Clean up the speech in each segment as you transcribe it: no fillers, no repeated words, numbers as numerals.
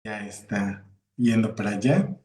Ya está yendo para allá.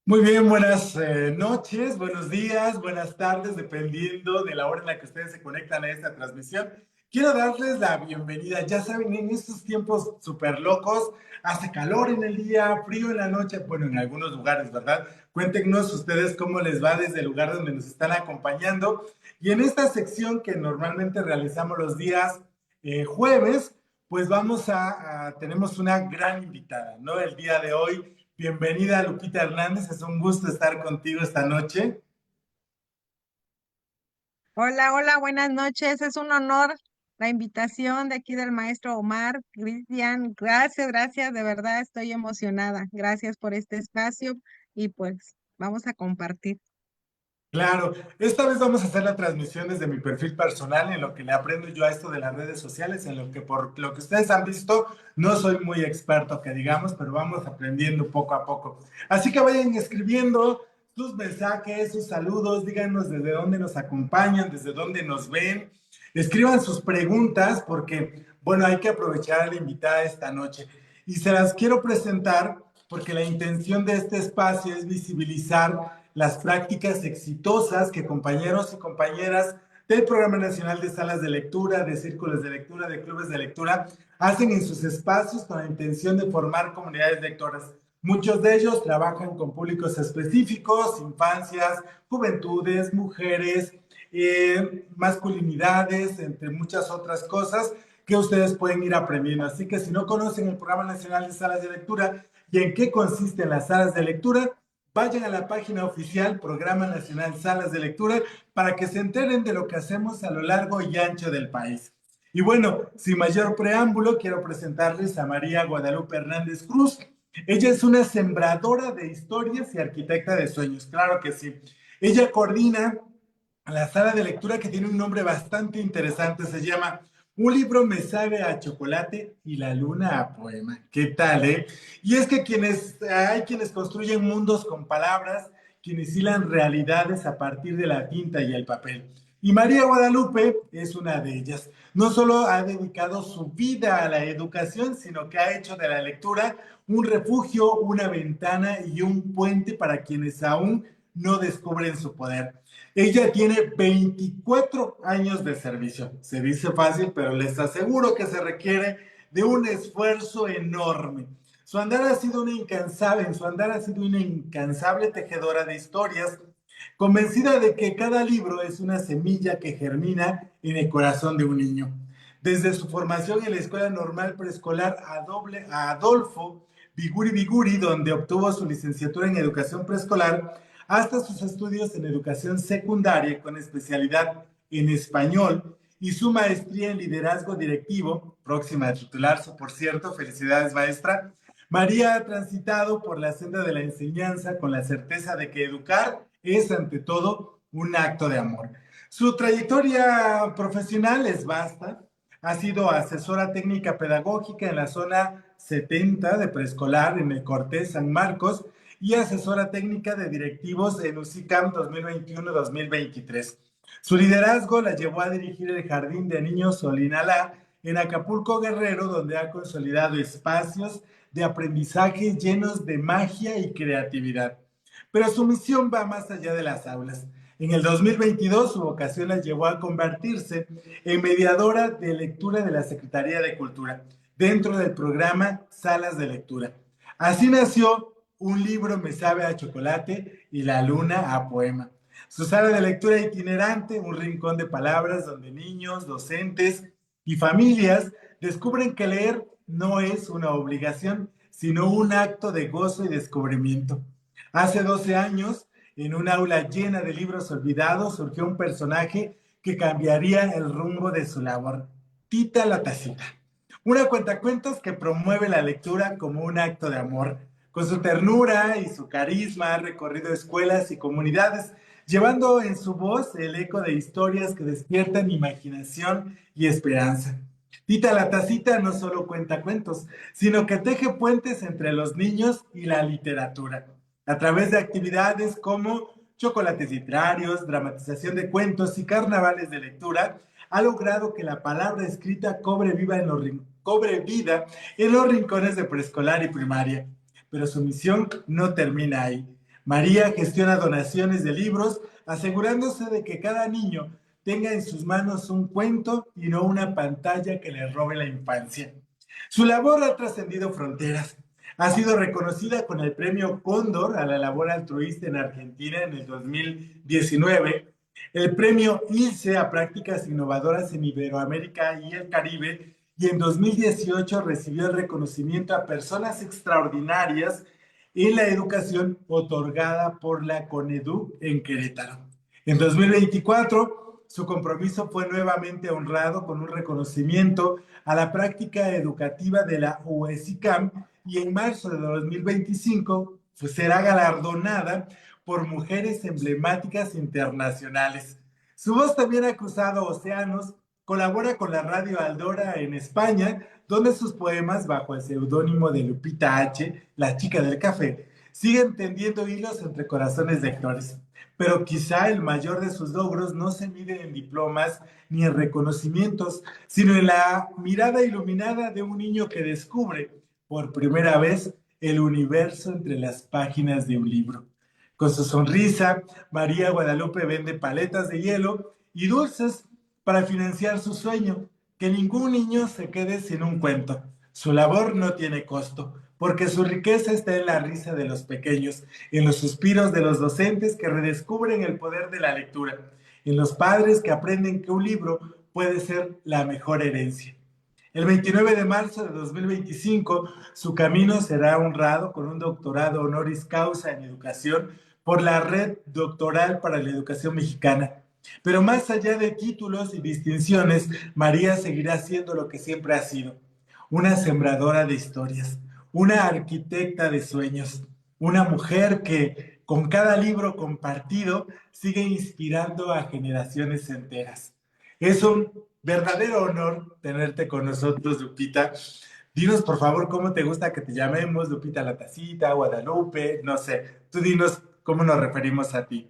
Muy bien, buenas noches, buenos días, buenas tardes, dependiendo de la hora en la que ustedes se conectan a esta transmisión. Quiero darles la bienvenida. Ya saben, en estos tiempos súper locos, hace calor en el día, frío en la noche, bueno, en algunos lugares, ¿verdad? Cuéntenos ustedes cómo les va desde el lugar donde nos están acompañando. Y en esta sección que normalmente realizamos los días jueves, pues tenemos una gran invitada, ¿no? El día de hoy. Bienvenida, Lupita Hernández. Es un gusto estar contigo esta noche. Hola, hola, buenas noches. Es un honor la invitación de aquí del maestro Omar, Cristian. Gracias, gracias, de verdad estoy emocionada. Gracias por este espacio y pues vamos a compartir. Claro, esta vez vamos a hacer la transmisión desde mi perfil personal, en lo que le aprendo yo a esto de las redes sociales, en lo que por lo que ustedes han visto, no soy muy experto, que digamos, pero vamos aprendiendo poco a poco. Así que vayan escribiendo sus mensajes, sus saludos, díganos desde dónde nos acompañan, desde dónde nos ven. Escriban sus preguntas porque, bueno, hay que aprovechar a la invitada esta noche. Y se las quiero presentar porque la intención de este espacio es visibilizar las prácticas exitosas que compañeros y compañeras del Programa Nacional de Salas de Lectura, de Círculos de Lectura, de Clubes de Lectura, hacen en sus espacios con la intención de formar comunidades lectoras. Muchos de ellos trabajan con públicos específicos, infancias, juventudes, mujeres, masculinidades, entre muchas otras cosas que ustedes pueden ir aprendiendo. Así que si no conocen el Programa Nacional de Salas de Lectura y en qué consisten las salas de lectura, vayan a la página oficial Programa Nacional Salas de Lectura para que se enteren de lo que hacemos a lo largo y ancho del país. Y bueno, sin mayor preámbulo, quiero presentarles a María Guadalupe Hernández Cruz. Ella es una sembradora de historias y arquitecta de sueños, claro que sí. Ella coordina la sala de lectura que tiene un nombre bastante interesante, se llama Un libro me sabe a chocolate y la luna a poema. ¿Qué tal, eh? Y es que hay quienes construyen mundos con palabras, quienes hilan realidades a partir de la tinta y el papel. Y María Guadalupe es una de ellas. No solo ha dedicado su vida a la educación, sino que ha hecho de la lectura un refugio, una ventana y un puente para quienes aún no descubren su poder. Ella tiene 24 años de servicio. Se dice fácil, pero les aseguro que se requiere de un esfuerzo enorme. En su andar ha sido una incansable tejedora de historias, convencida de que cada libro es una semilla que germina en el corazón de un niño. Desde su formación en la Escuela Normal Preescolar a Adolfo Biguri Biguri, donde obtuvo su licenciatura en Educación Preescolar, hasta sus estudios en Educación Secundaria con especialidad en Español y su maestría en Liderazgo Directivo, próxima a titularse, por cierto, felicidades maestra. María ha transitado por la senda de la enseñanza con la certeza de que educar es ante todo un acto de amor. Su trayectoria profesional es vasta. Ha sido asesora técnica pedagógica en la zona 70 de preescolar en el Cortés San Marcos y asesora técnica de directivos en UCICAM 2021-2023. Su liderazgo la llevó a dirigir el Jardín de Niños Solinalá en Acapulco Guerrero, donde ha consolidado espacios de aprendizaje llenos de magia y creatividad. Pero su misión va más allá de las aulas. En el 2022, su vocación la llevó a convertirse en mediadora de lectura de la Secretaría de Cultura, dentro del programa Salas de Lectura. Así nació Un libro me sabe a chocolate y la luna a poema. Su sala de lectura itinerante, un rincón de palabras donde niños, docentes y familias descubren que leer no es una obligación, sino un acto de gozo y descubrimiento. Hace 12 años, en un aula llena de libros olvidados, surgió un personaje que cambiaría el rumbo de su labor. Tita la Tacita. Una cuentacuentos que promueve la lectura como un acto de amor. Con su ternura y su carisma ha recorrido escuelas y comunidades, llevando en su voz el eco de historias que despiertan imaginación y esperanza. Tita la Tacita no solo cuenta cuentos, sino que teje puentes entre los niños y la literatura. A través de actividades como chocolates literarios, dramatización de cuentos y carnavales de lectura, ha logrado que la palabra escrita cobre vida en los rincones de preescolar y primaria. Pero su misión no termina ahí. María gestiona donaciones de libros, asegurándose de que cada niño tenga en sus manos un cuento y no una pantalla que le robe la infancia. Su labor ha trascendido fronteras. Ha sido reconocida con el premio Cóndor a la labor altruista en Argentina en el 2019, el premio ILCE a prácticas innovadoras en Iberoamérica y el Caribe, y en 2018 recibió el reconocimiento a personas extraordinarias en la educación otorgada por la CONEDUC en Querétaro. En 2024, su compromiso fue nuevamente honrado con un reconocimiento a la práctica educativa de la UESICAM, y en marzo de 2025 pues, será galardonada por mujeres emblemáticas internacionales. Su voz también ha cruzado océanos, colabora con la radio Aldora en España, donde sus poemas, bajo el seudónimo de Lupita H., la chica del café, siguen tendiendo hilos entre corazones lectores. Pero quizá el mayor de sus logros no se mide en diplomas ni en reconocimientos, sino en la mirada iluminada de un niño que descubre por primera vez el universo entre las páginas de un libro. Con su sonrisa, María Guadalupe vende paletas de hielo y dulces para financiar su sueño, que ningún niño se quede sin un cuento. Su labor no tiene costo, porque su riqueza está en la risa de los pequeños, en los suspiros de los docentes que redescubren el poder de la lectura, en los padres que aprenden que un libro puede ser la mejor herencia. El 29 de marzo de 2025, su camino será honrado con un doctorado honoris causa en educación por la Red Doctoral para la Educación Mexicana. Pero más allá de títulos y distinciones, María seguirá siendo lo que siempre ha sido: una sembradora de historias, una arquitecta de sueños, una mujer que con cada libro compartido sigue inspirando a generaciones enteras. Es un verdadero honor tenerte con nosotros, Lupita. Dinos, por favor, cómo te gusta que te llamemos, Lupita la Tacita, Guadalupe, no sé. Tú dinos cómo nos referimos a ti.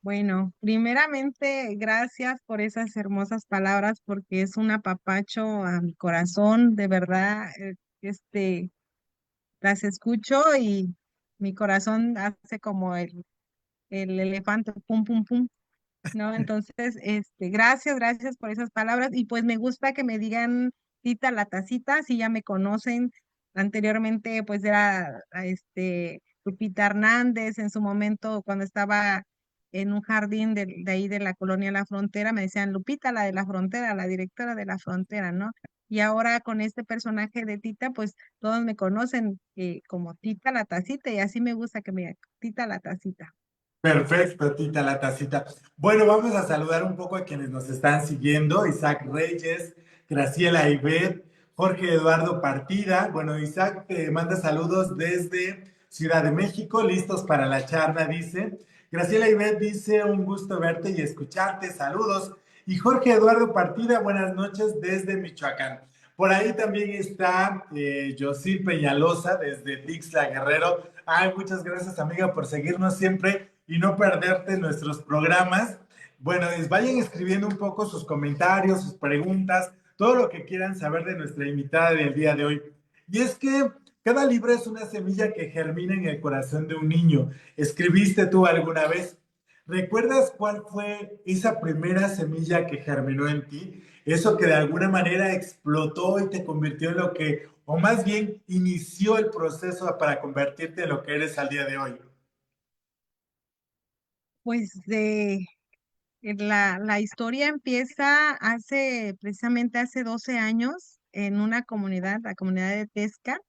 Bueno, primeramente, gracias por esas hermosas palabras, porque es un apapacho a mi corazón, de verdad, las escucho y mi corazón hace como el elefante, pum, pum, pum, ¿no? Entonces, gracias por esas palabras y pues me gusta que me digan Tita la Tacita, si ya me conocen. Anteriormente, pues era Lupita Hernández, en su momento cuando estaba en un jardín de ahí de la colonia La Frontera, me decían Lupita, la de la frontera, la directora de la frontera, ¿no? Y ahora con este personaje de Tita, pues todos me conocen como Tita la Tacita y así me gusta que me digan Tita la Tacita. Perfecto, Tita la Tacita. Bueno, vamos a saludar un poco a quienes nos están siguiendo: Isaac Reyes, Graciela Ibet, Jorge Eduardo Partida. Bueno, Isaac te manda saludos desde Ciudad de México, listos para la charla, dice. Graciela Ibet dice: un gusto verte y escucharte, saludos. Y Jorge Eduardo Partida, buenas noches desde Michoacán. Por ahí también está Yosil Peñalosa desde Tixla Guerrero. Ay, muchas gracias, amiga, por seguirnos siempre y no perderte nuestros programas. Bueno, vayan escribiendo un poco sus comentarios, sus preguntas, todo lo que quieran saber de nuestra invitada del día de hoy. Y es que cada libro es una semilla que germina en el corazón de un niño. ¿Escribiste tú alguna vez? ¿Recuerdas cuál fue esa primera semilla que germinó en ti? Eso que de alguna manera explotó y te convirtió en lo que, o más bien inició el proceso para convertirte en lo que eres al día de hoy. Pues la historia empieza precisamente hace 12 años en una comunidad, la comunidad de Tesca,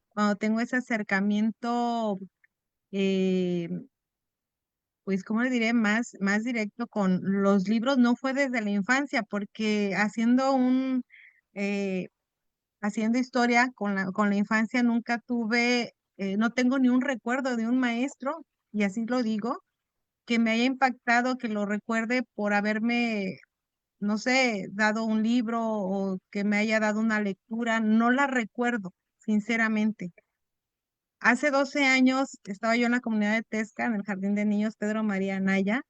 cuando tengo ese acercamiento, eh, pues, ¿cómo le diré? Más directo con los libros. No fue desde la infancia, porque eh, haciendo historia con la infancia nunca tuve, no tengo ni un recuerdo de un maestro, y así lo digo, que me haya impactado, que lo recuerde por haberme, no sé, dado un libro o que me haya dado una lectura. No la recuerdo, sinceramente. hace 12 años estaba yo en la comunidad de Tesca, en el Jardín de Niños Pedro María Anaya,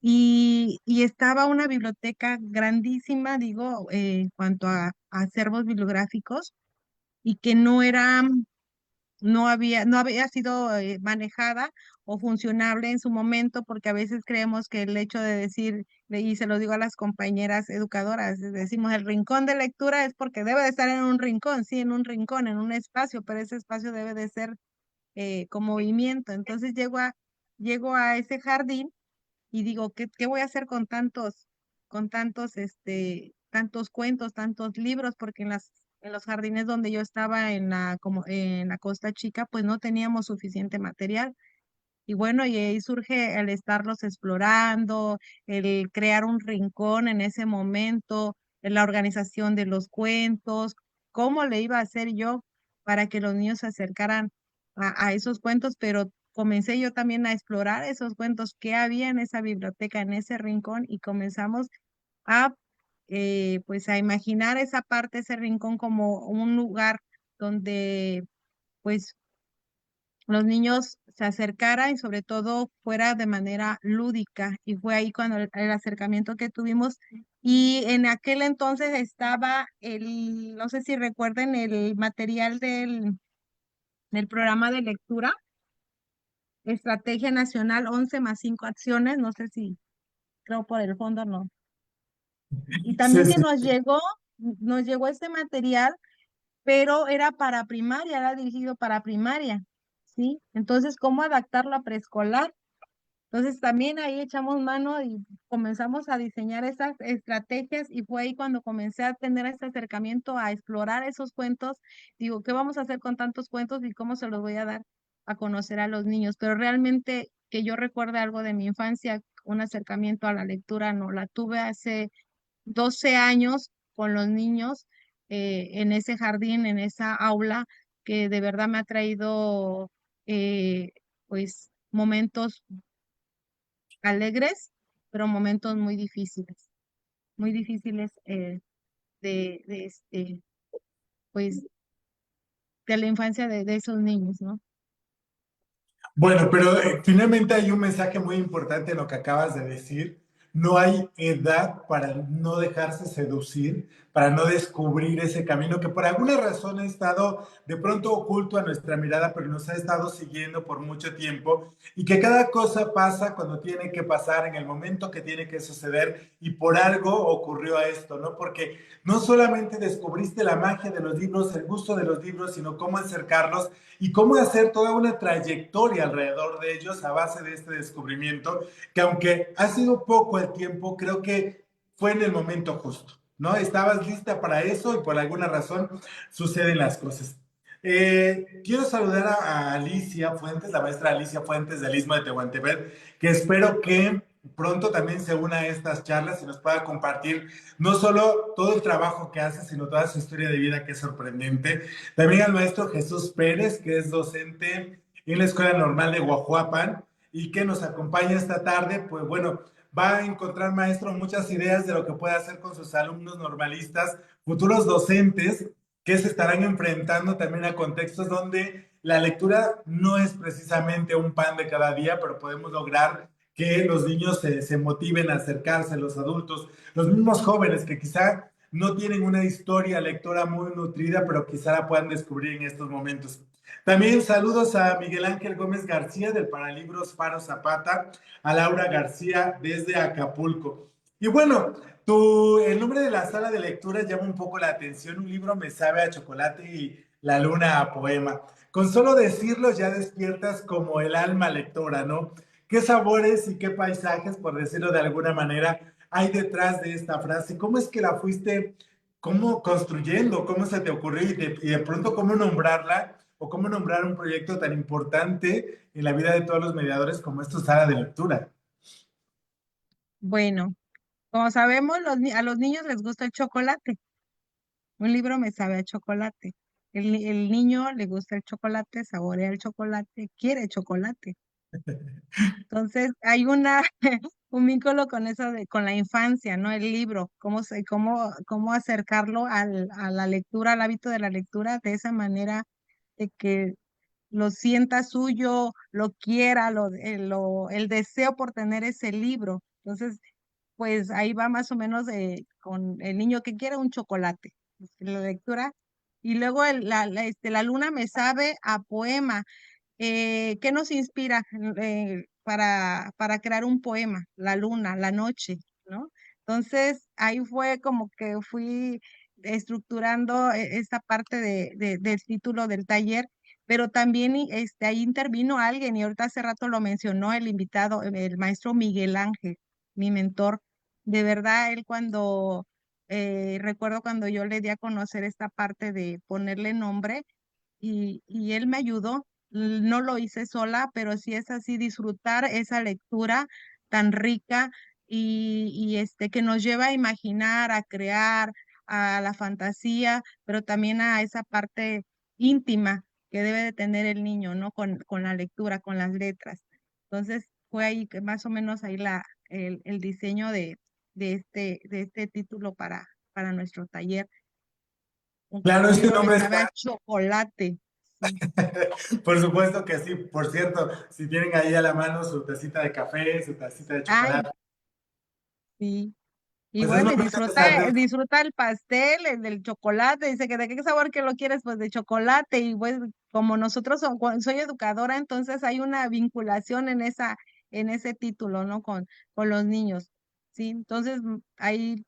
y estaba una biblioteca grandísima, digo, en cuanto a acervos bibliográficos, y que no había sido manejada o funcionable en su momento, porque a veces creemos que el hecho de decir, y se lo digo a las compañeras educadoras, decimos el rincón de lectura es porque debe de estar en un rincón, sí, en un rincón, en un espacio, pero ese espacio debe de ser con movimiento. Entonces llego a ese jardín y digo, ¿qué voy a hacer con tantos cuentos, tantos libros? Porque en los jardines donde yo estaba en la Costa Chica, pues no teníamos suficiente material. Y bueno, y ahí surge el estarlos explorando, el crear un rincón en ese momento, en la organización de los cuentos, cómo le iba a hacer yo para que los niños se acercaran a esos cuentos, pero comencé yo también a explorar esos cuentos que había en esa biblioteca, en ese rincón, y comenzamos a, pues, a imaginar esa parte, ese rincón como un lugar donde, pues, los niños se acercaran y sobre todo fuera de manera lúdica. Y fue ahí cuando el acercamiento que tuvimos. Y en aquel entonces estaba no sé si recuerden el material del programa de lectura, Estrategia Nacional 11 más 5 acciones, no sé si creo por el fondo no. Y Sí, también que sí. nos llegó este material, pero era para primaria, era dirigido para primaria, ¿sí? Entonces, ¿cómo adaptarlo a preescolar? Entonces también ahí echamos mano y comenzamos a diseñar esas estrategias, y fue ahí cuando comencé a tener este acercamiento a explorar esos cuentos. Digo, ¿qué vamos a hacer con tantos cuentos y cómo se los voy a dar a conocer a los niños? Pero realmente que yo recuerde algo de mi infancia, un acercamiento a la lectura, no la tuve hace 12 años con los niños en ese jardín, en esa aula, que de verdad me ha traído pues momentos alegres, pero momentos muy difíciles pues, de la infancia de esos niños, ¿no? Bueno, pero finalmente hay un mensaje muy importante en lo que acabas de decir. No hay edad para no dejarse seducir, para no descubrir ese camino que por alguna razón ha estado de pronto oculto a nuestra mirada, pero nos ha estado siguiendo por mucho tiempo y que cada cosa pasa cuando tiene que pasar, en el momento que tiene que suceder y por algo ocurrió a esto, ¿no? Porque no solamente descubriste la magia de los libros, el gusto de los libros, sino cómo acercarlos y cómo hacer toda una trayectoria alrededor de ellos a base de este descubrimiento, que aunque ha sido poco el tiempo, creo que fue en el momento justo, ¿no? Estabas lista para eso y por alguna razón suceden las cosas. Quiero saludar a Alicia Fuentes, la maestra Alicia Fuentes del Istmo de Tehuantepec, que espero que pronto también se una a estas charlas y nos pueda compartir no solo todo el trabajo que hace, sino toda su historia de vida que es sorprendente. También al maestro Jesús Pérez, que es docente en la Escuela Normal de Guajuapan y que nos acompaña esta tarde. Pues bueno, va a encontrar, maestro, muchas ideas de lo que puede hacer con sus alumnos normalistas, futuros docentes, que se estarán enfrentando también a contextos donde la lectura no es precisamente un pan de cada día, pero podemos lograr que los niños se motiven a acercarse, los adultos, los mismos jóvenes que quizá no tienen una historia lectora muy nutrida, pero quizá la puedan descubrir en estos momentos. También saludos a Miguel Ángel Gómez García del Paralibros Faro Zapata, a Laura García desde Acapulco. Y bueno, el nombre de la sala de lectura llama un poco la atención. Un libro me sabe a chocolate y la luna a poema. Con solo decirlo ya despiertas como el alma lectora, ¿no? ¿Qué sabores y qué paisajes, por decirlo de alguna manera, hay detrás de esta frase? ¿Cómo es que la fuiste, cómo construyendo? ¿Cómo se te ocurrió? Y de pronto, ¿cómo nombrarla? ¿O cómo nombrar un proyecto tan importante en la vida de todos los mediadores como es tu sala de lectura? Bueno, como sabemos, a los niños les gusta el chocolate. Un libro me sabe a chocolate. El niño le gusta el chocolate, saborea el chocolate, quiere chocolate. Entonces, hay un vínculo con eso con la infancia, ¿no? El libro, cómo acercarlo a la lectura, al hábito de la lectura de esa manera, de que lo sienta suyo, lo quiera, el deseo por tener ese libro. Entonces, pues ahí va más o menos con el niño que quiere un chocolate, la lectura. Y luego la luna me sabe a poema. ¿Qué nos inspira para crear un poema? La luna, la noche, ¿no? Entonces, ahí fue como que fui estructurando esta parte del título del taller, pero también ahí intervino alguien, y ahorita hace rato lo mencionó el invitado, el maestro Miguel Ángel, mi mentor. De verdad, él recuerdo cuando yo le di a conocer esta parte de ponerle nombre, y él me ayudó. No lo hice sola, pero sí es así disfrutar esa lectura tan rica y que nos lleva a imaginar, a crear, a la fantasía, pero también a esa parte íntima que debe de tener el niño, ¿no? Con la lectura, con las letras. Entonces fue ahí que más o menos ahí el diseño de este título para nuestro taller. Claro, Un este libro me nombre sabe a está, chocolate. Sí. por supuesto que sí. Por cierto, si tienen ahí a la mano su tacita de café, su tacita de Ay, chocolate, sí. Y pues es bueno, y momento de saber. disfruta el pastel, el del chocolate. Dice que de qué sabor que lo quieres, pues de chocolate. Y pues como nosotros soy educadora, entonces hay una vinculación en ese título, ¿no? Con los niños. Sí, entonces ahí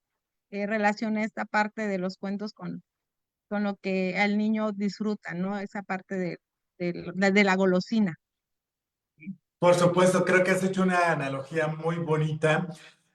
relacioné esta parte de los cuentos con lo que el niño disfruta, ¿no? Esa parte de la golosina. Por supuesto, creo que has hecho una analogía muy bonita.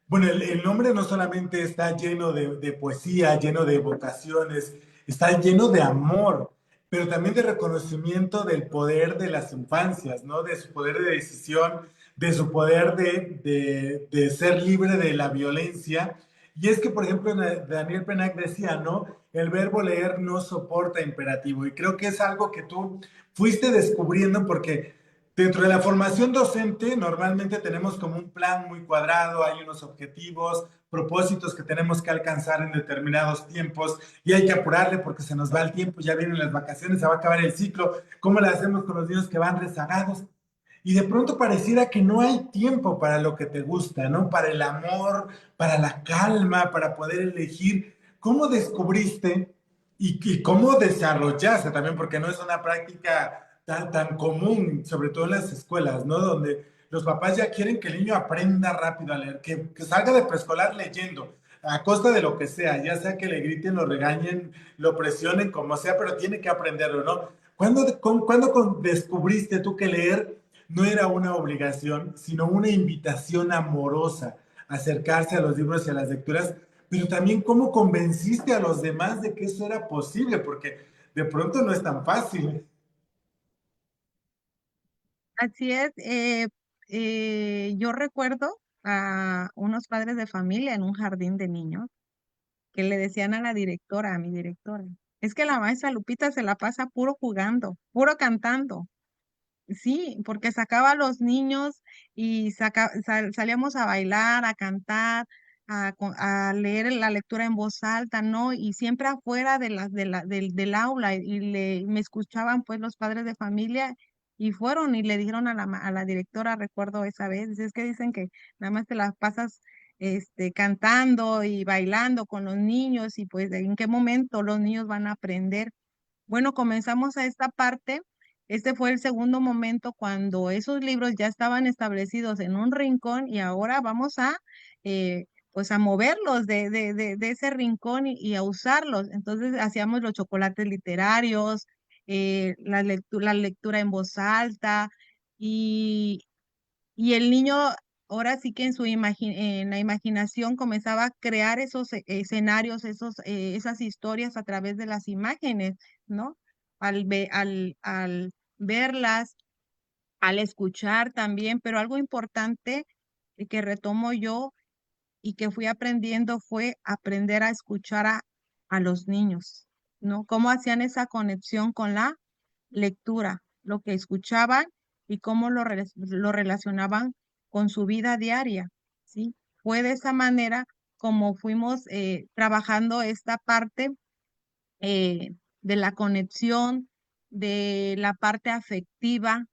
Bueno, el nombre no solamente está lleno de poesía, lleno de vocaciones, está lleno de amor, pero también de reconocimiento del poder de las infancias, ¿no? De su poder de decisión, de su poder de ser libre de la violencia. Y es que, por ejemplo, Daniel Penac decía, ¿no? El verbo leer no soporta imperativo. Y creo que es algo que tú fuiste descubriendo porque dentro de la formación docente, normalmente tenemos como un plan muy cuadrado, hay unos objetivos, propósitos que tenemos que alcanzar en determinados tiempos y hay que apurarle porque se nos va el tiempo, ya vienen las vacaciones, se va a acabar el ciclo. ¿Cómo le hacemos con los niños que van rezagados? Y de pronto pareciera que no hay tiempo para lo que te gusta, ¿no? Para el amor, para la calma, para poder elegir. ¿Cómo descubriste y cómo desarrollaste también? Porque no es una práctica tan común, sobre todo en las escuelas, ¿no? Donde los papás ya quieren que el niño aprenda rápido a leer, que salga de preescolar leyendo, a costa de lo que sea, ya sea que le griten, lo regañen, lo presionen, como sea, pero tiene que aprenderlo, ¿no? ¿Cuándo descubriste tú que leer no era una obligación, sino una invitación amorosa a acercarse a los libros y a las lecturas? Pero también cómo convenciste a los demás de que eso era posible, porque de pronto no es tan fácil. Así es. Yo recuerdo a unos padres de familia en un jardín de niños que le decían a la directora, a mi directora, es que la maestra Lupita se la pasa puro jugando, puro cantando. Sí, porque sacaba a los niños y salíamos a bailar, a cantar, a leer la lectura en voz alta, ¿no? Y siempre afuera del aula, me escuchaban pues los padres de familia y fueron y le dijeron a la directora, recuerdo esa vez, dice, es que dicen que nada más te las pasas cantando y bailando con los niños, y pues en qué momento los niños van a aprender. Bueno, comenzamos a esta parte. Este fue el segundo momento cuando esos libros ya estaban establecidos en un rincón, y ahora vamos pues a moverlos de ese rincón y a usarlos. Entonces hacíamos los chocolates literarios, la lectura en voz alta, y, y el niño ahora sí que en la imaginación comenzaba a crear esos escenarios, esas historias a través de las imágenes, ¿no? Al verlas, al escuchar también, pero algo importante que retomo yo y que fui aprendiendo fue aprender a escuchar a los niños, ¿no? Cómo hacían esa conexión con la lectura, lo que escuchaban y cómo lo relacionaban con su vida diaria, ¿sí? Fue de esa manera como fuimos trabajando esta parte de la conexión, de la parte afectiva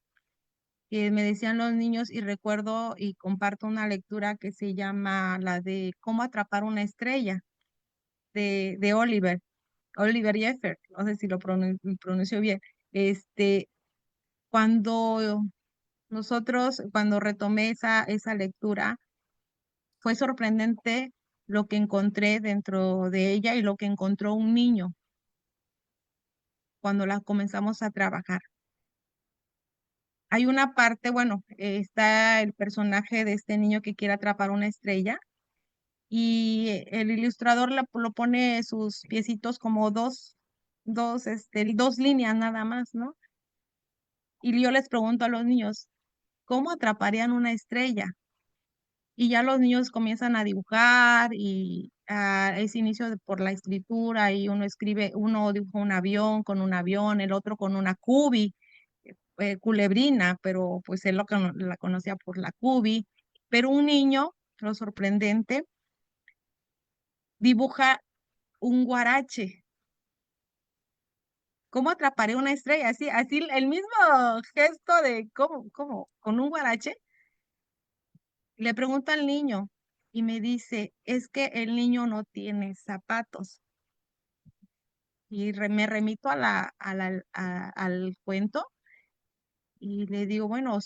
que me decían los niños y recuerdo y comparto una lectura que se llama la de Cómo atrapar una estrella de Oliver Jeffers, no sé si lo pronuncio bien. Este, cuando cuando retomé esa lectura, fue sorprendente lo que encontré dentro de ella y lo que encontró un niño cuando la comenzamos a trabajar. Hay una parte, bueno, está el personaje de este niño que quiere atrapar una estrella y el ilustrador lo pone sus piecitos como dos líneas nada más, ¿no? Y yo les pregunto a los niños, ¿cómo atraparían una estrella? Y ya los niños comienzan a dibujar y ese inicio por la escritura y uno dibuja un avión con un avión, el otro con una cubi, culebrina, pero pues él la conocía por la cubi, pero un niño, lo sorprendente, dibuja un guarache. ¿Cómo atraparé una estrella? Así el mismo gesto de cómo, con un guarache. Le pregunto al niño y me dice, es que el niño no tiene zapatos. Y me remito al cuento y le digo, bueno,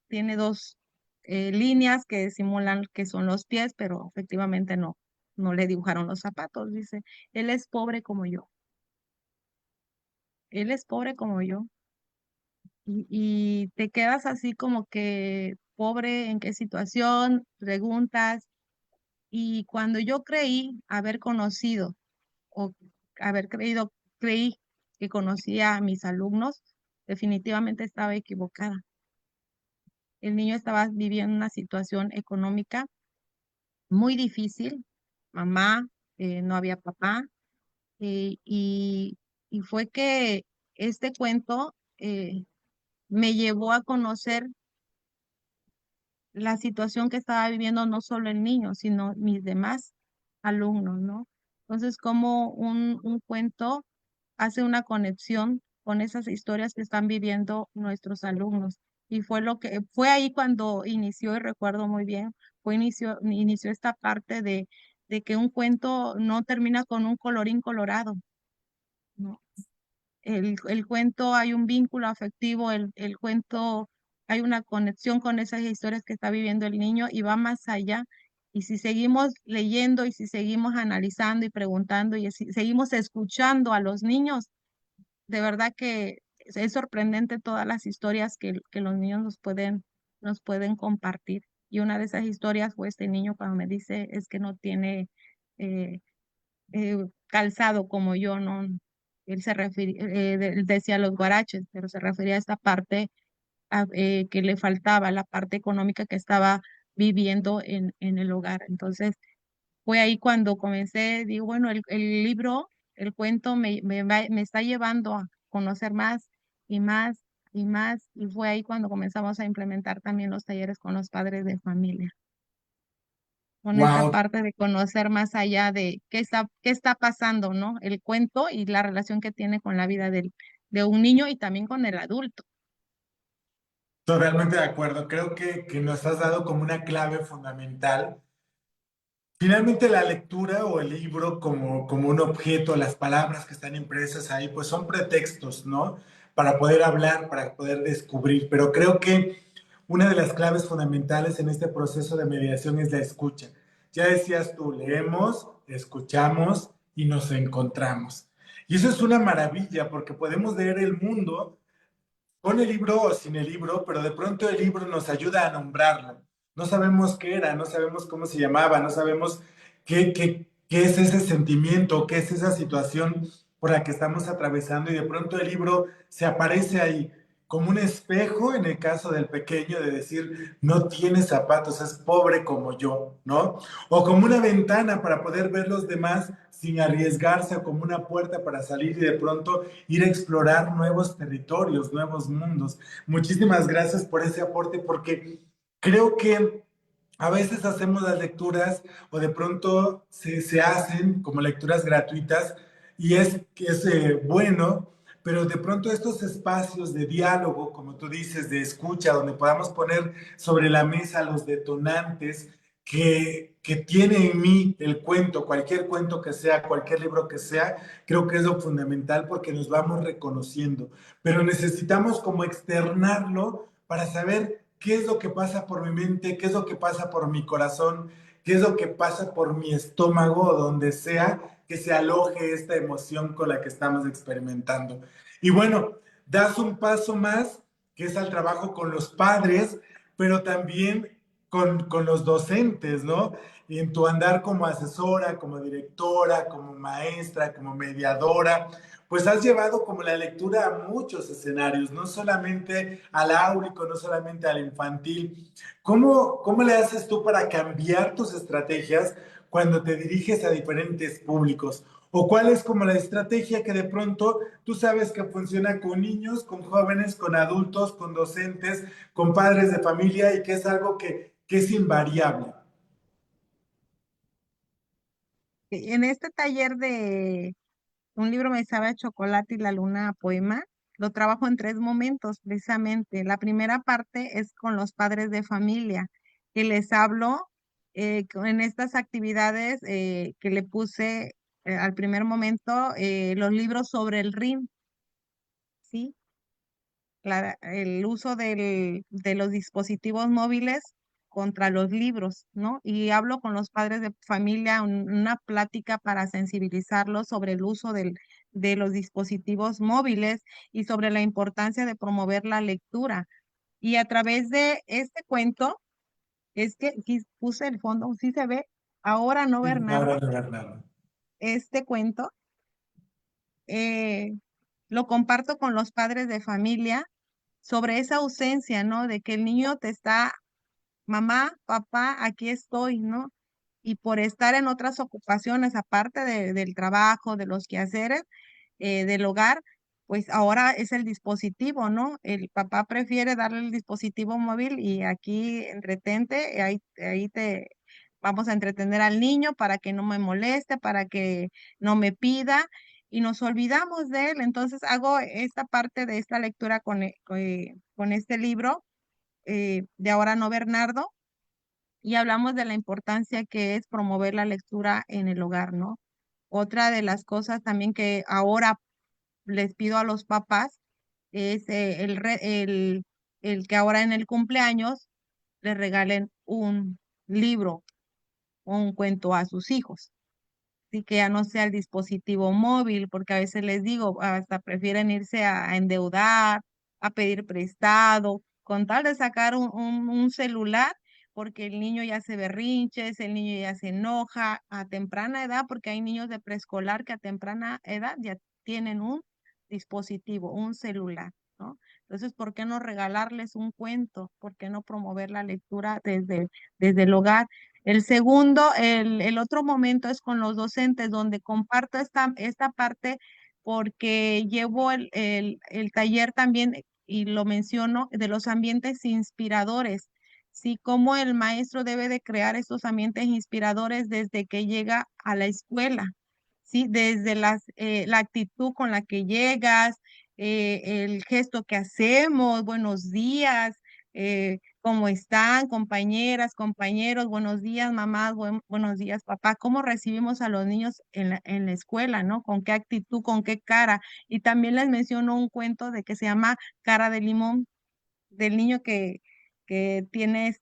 tiene dos líneas que simulan que son los pies, pero efectivamente no le dibujaron los zapatos. Dice, él es pobre como yo, él es pobre como yo. Y te quedas así como que pobre, ¿en qué situación? Preguntas. Y cuando yo creí haber conocido o creí que conocía a mis alumnos, definitivamente estaba equivocada. El niño estaba viviendo una situación económica muy difícil, mamá, no había papá, y, y fue que este cuento me llevó a conocer la situación que estaba viviendo no solo el niño, sino mis demás alumnos, ¿no? Entonces, como un cuento hace una conexión con esas historias que están viviendo nuestros alumnos. Y fue ahí cuando inició, y recuerdo muy bien, inició esta parte de que un cuento no termina con un colorín colorado, ¿no? El cuento hay un vínculo afectivo, el cuento hay una conexión con esas historias que está viviendo el niño y va más allá. Y si seguimos leyendo y si seguimos analizando y preguntando y si seguimos escuchando a los niños, de verdad que es sorprendente todas las historias que los niños nos pueden compartir. Y una de esas historias fue este niño cuando me dice es que no tiene eh, calzado como yo, ¿no? Él él decía los guaraches, pero se refería a esta parte que le faltaba, la parte económica que estaba viviendo en el hogar. Entonces, fue ahí cuando comencé, digo, bueno, el libro, el cuento me está llevando a conocer más y más y más, y fue ahí cuando comenzamos a implementar también los talleres con los padres de familia, con esta Wow, parte de conocer más allá de qué está pasando, ¿no? El cuento y la relación que tiene con la vida de un niño y también con el adulto. totalmente de acuerdo. Creo que nos has dado como una clave fundamental. Finalmente la lectura o el libro como un objeto, las palabras que están impresas ahí, pues son pretextos, ¿no? Para poder hablar, para poder descubrir. Pero creo que una de las claves fundamentales en este proceso de mediación es la escucha. Ya decías tú, leemos, escuchamos y nos encontramos. Y eso es una maravilla porque podemos leer el mundo con el libro o sin el libro, pero de pronto el libro nos ayuda a nombrarlo. No sabemos qué era, no sabemos cómo se llamaba, no sabemos qué es ese sentimiento, qué es esa situación por la que estamos atravesando y de pronto el libro se aparece ahí como un espejo en el caso del pequeño de decir, no tiene zapatos, es pobre como yo, ¿no? O como una ventana para poder ver los demás sin arriesgarse, o como una puerta para salir y de pronto ir a explorar nuevos territorios, nuevos mundos. Muchísimas gracias por ese aporte porque creo que a veces hacemos las lecturas o de pronto se hacen como lecturas gratuitas y es bueno, pero de pronto estos espacios de diálogo, como tú dices, de escucha, donde podamos poner sobre la mesa los detonantes que tiene en mí el cuento, cualquier cuento que sea, cualquier libro que sea, creo que es lo fundamental porque nos vamos reconociendo, pero necesitamos como externarlo para saber qué es lo que pasa por mi mente, qué es lo que pasa por mi corazón, qué es lo que pasa por mi estómago, donde sea que se aloje esta emoción con la que estamos experimentando. Y bueno, das un paso más, que es al trabajo con los padres, pero también con los docentes, ¿no? Y en tu andar como asesora, como directora, como maestra, como mediadora, pues has llevado como la lectura a muchos escenarios, no solamente al áurico, no solamente al infantil. ¿Cómo le haces tú para cambiar tus estrategias cuando te diriges a diferentes públicos? ¿O cuál es como la estrategia que de pronto tú sabes que funciona con niños, con jóvenes, con adultos, con docentes, con padres de familia y que es algo que es invariable? En este taller de un libro me sabe a chocolate y la luna poema, lo trabajo en tres momentos precisamente. La primera parte es con los padres de familia, que les hablo en estas actividades que le puse al primer momento, los libros sobre el RIM, ¿sí? El uso de los dispositivos móviles contra los libros, ¿no? Y hablo con los padres de familia, una plática para sensibilizarlos sobre el uso de los dispositivos móviles y sobre la importancia de promover la lectura. Y a través de este cuento, es que aquí puse el fondo, sí se ve, ahora no Sí, ahora Bernardo, de Bernardo. este cuento eh, lo comparto con los padres de familia sobre esa ausencia, ¿no? De que el niño te está, mamá, papá, aquí estoy, ¿no? Y por estar en otras ocupaciones, aparte del trabajo, de los quehaceres, del hogar, pues ahora es el dispositivo, ¿no? El papá prefiere darle el dispositivo móvil y aquí entretente, ahí te vamos a entretener al niño para que no me moleste, para que no me pida. Y nos olvidamos de él. Entonces hago esta parte de esta lectura con este libro de Ahora no Bernardo, y hablamos de la importancia que es promover la lectura en el hogar, ¿no? Otra de las cosas también que ahora les pido a los papás es el que ahora en el cumpleaños les regalen un libro o un cuento a sus hijos. Así que ya no sea el dispositivo móvil, porque a veces les digo, hasta prefieren irse a endeudar, a pedir prestado, con tal de sacar un celular, porque el niño ya se berrinches, el niño ya se enoja a temprana edad, porque hay niños de preescolar que a temprana edad ya tienen un dispositivo, un celular, ¿no? Entonces, ¿por qué no regalarles un cuento? ¿Por qué no promover la lectura desde el hogar? El segundo, el otro momento es con los docentes, donde comparto esta parte porque llevo el taller también y lo menciono de los ambientes inspiradores, ¿sí? Cómo el maestro debe de crear estos ambientes inspiradores desde que llega a la escuela, ¿sí? Desde la actitud con la que llegas, el gesto que hacemos, buenos días, ¿cómo están, compañeras, compañeros? Buenos días, mamás, buenos días, papá. ¿Cómo recibimos a los niños en la escuela, ¿no? ¿Con qué actitud, con qué cara? Y también les menciono un cuento de que se llama Cara de Limón, del niño que tiene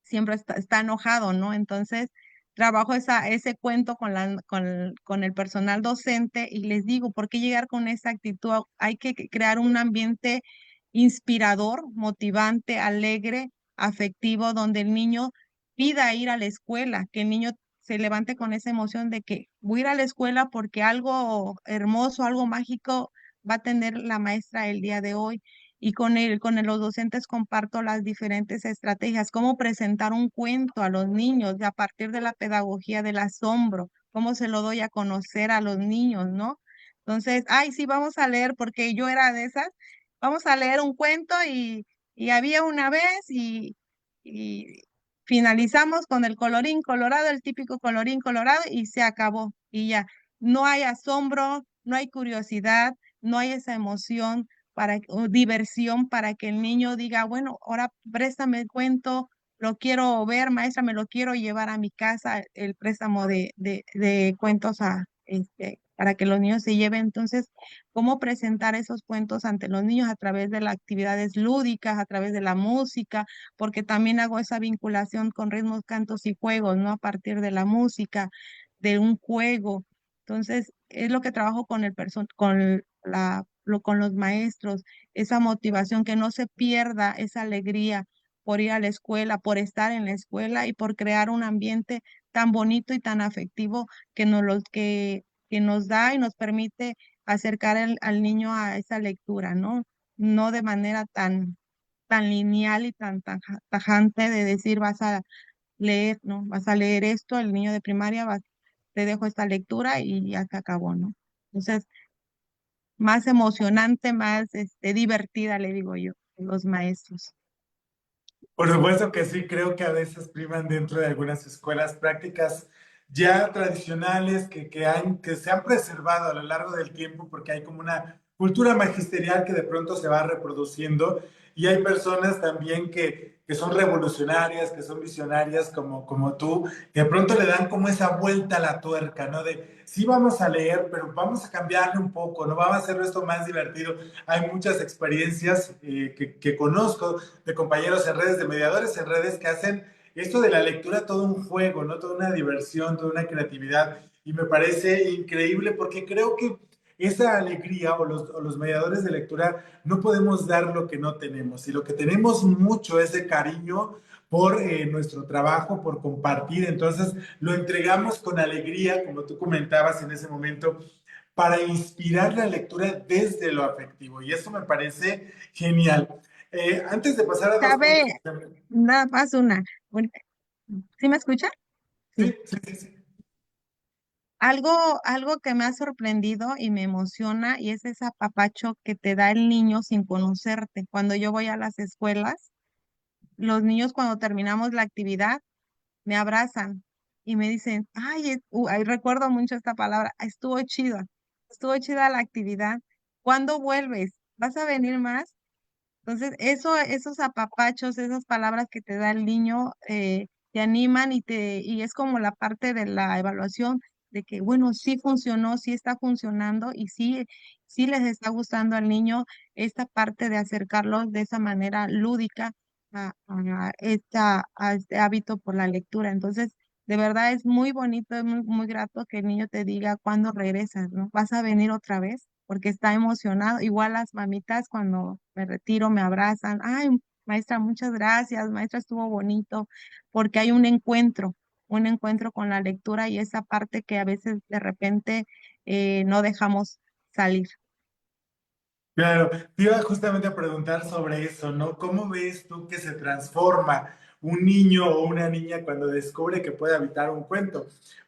siempre está enojado, ¿no? Entonces, trabajo ese cuento con el personal docente y les digo, ¿por qué llegar con esa actitud? Hay que crear un ambiente inspirador, motivante, alegre, afectivo, donde el niño pida ir a la escuela, que el niño se levante con esa emoción de que voy a ir a la escuela porque algo hermoso, algo mágico va a tener la maestra el día de hoy. Y los docentes comparto las diferentes estrategias, cómo presentar un cuento a los niños a partir de la pedagogía del asombro, cómo se lo doy a conocer a los niños, ¿no? Entonces, ay, sí, vamos a leer, porque yo era de esas, vamos a leer un cuento y había una vez y finalizamos con el colorín colorado, el típico colorín colorado y se acabó y ya. No hay asombro, no hay curiosidad, no hay esa emoción o diversión para que el niño diga, bueno, ahora préstame el cuento, lo quiero ver, maestra, me lo quiero llevar a mi casa, el préstamo de cuentos para que los niños se lleven. Entonces, ¿cómo presentar esos cuentos ante los niños a través de las actividades lúdicas, a través de la música? Porque también hago esa vinculación con ritmos, cantos y juegos, ¿no? A partir de la música, de un juego. Entonces, es lo que trabajo con con los maestros, esa motivación, que no se pierda esa alegría por ir a la escuela, por estar en la escuela y por crear un ambiente tan bonito y tan afectivo que nos da y nos permite acercar al niño a esa lectura, ¿no? No de manera tan lineal y tan tajante de decir vas a leer, ¿no? Vas a leer esto, el niño de primaria te dejo esta lectura y ya se acabó, ¿no? Entonces, más emocionante, más divertida, le digo yo, los maestros. Por supuesto que sí, creo que a veces priman dentro de algunas escuelas prácticas ya tradicionales que se han preservado a lo largo del tiempo porque hay como una cultura magisterial que de pronto se va reproduciendo y hay personas también que son revolucionarias, que son visionarias como tú, que de pronto le dan como esa vuelta a la tuerca, ¿no? De sí vamos a leer, pero vamos a cambiarle un poco, ¿no? Vamos a hacerlo esto más divertido. Hay muchas experiencias que conozco de compañeros en redes, de mediadores en redes que hacen esto de la lectura todo un juego, ¿no? Toda una diversión, toda una creatividad. Y me parece increíble porque creo que esa alegría o los mediadores de lectura no podemos dar lo que no tenemos. Y lo que tenemos mucho es de cariño por nuestro trabajo, por compartir. Entonces lo entregamos con alegría, como tú comentabas en ese momento, para inspirar la lectura desde lo afectivo. Y eso me parece genial. Antes de pasar a dos ¿Sabe? puntos, Nada más una. un- ¿Sí me escucha? Sí. sí, sí, sí, sí. Algo que me ha sorprendido y me emociona y es ese apapacho que te da el niño sin conocerte. Cuando yo voy a las escuelas, los niños cuando terminamos la actividad me abrazan y me dicen, ay, ay, recuerdo mucho esta palabra, estuvo chida la actividad. ¿Cuándo vuelves? ¿Vas a venir más? Entonces, esos apapachos, esas palabras que te da el niño, te animan y es como la parte de la evaluación de que, bueno, sí funcionó, sí está funcionando y sí les está gustando al niño esta parte de acercarlos de esa manera lúdica a este hábito por la lectura. Entonces, de verdad es muy bonito, es muy grato que el niño te diga cuándo regresas, ¿no? ¿Vas a venir otra vez? Porque está emocionado. Igual las mamitas cuando me retiro me abrazan. Ay, maestra, muchas gracias, maestra, estuvo bonito, porque hay un encuentro con la lectura y esa parte que a veces de repente no dejamos salir. Claro, te iba justamente a preguntar sobre eso, ¿no? ¿Cómo ves tú que se transforma un niño o una niña cuando descubre que puede habitar un cuento?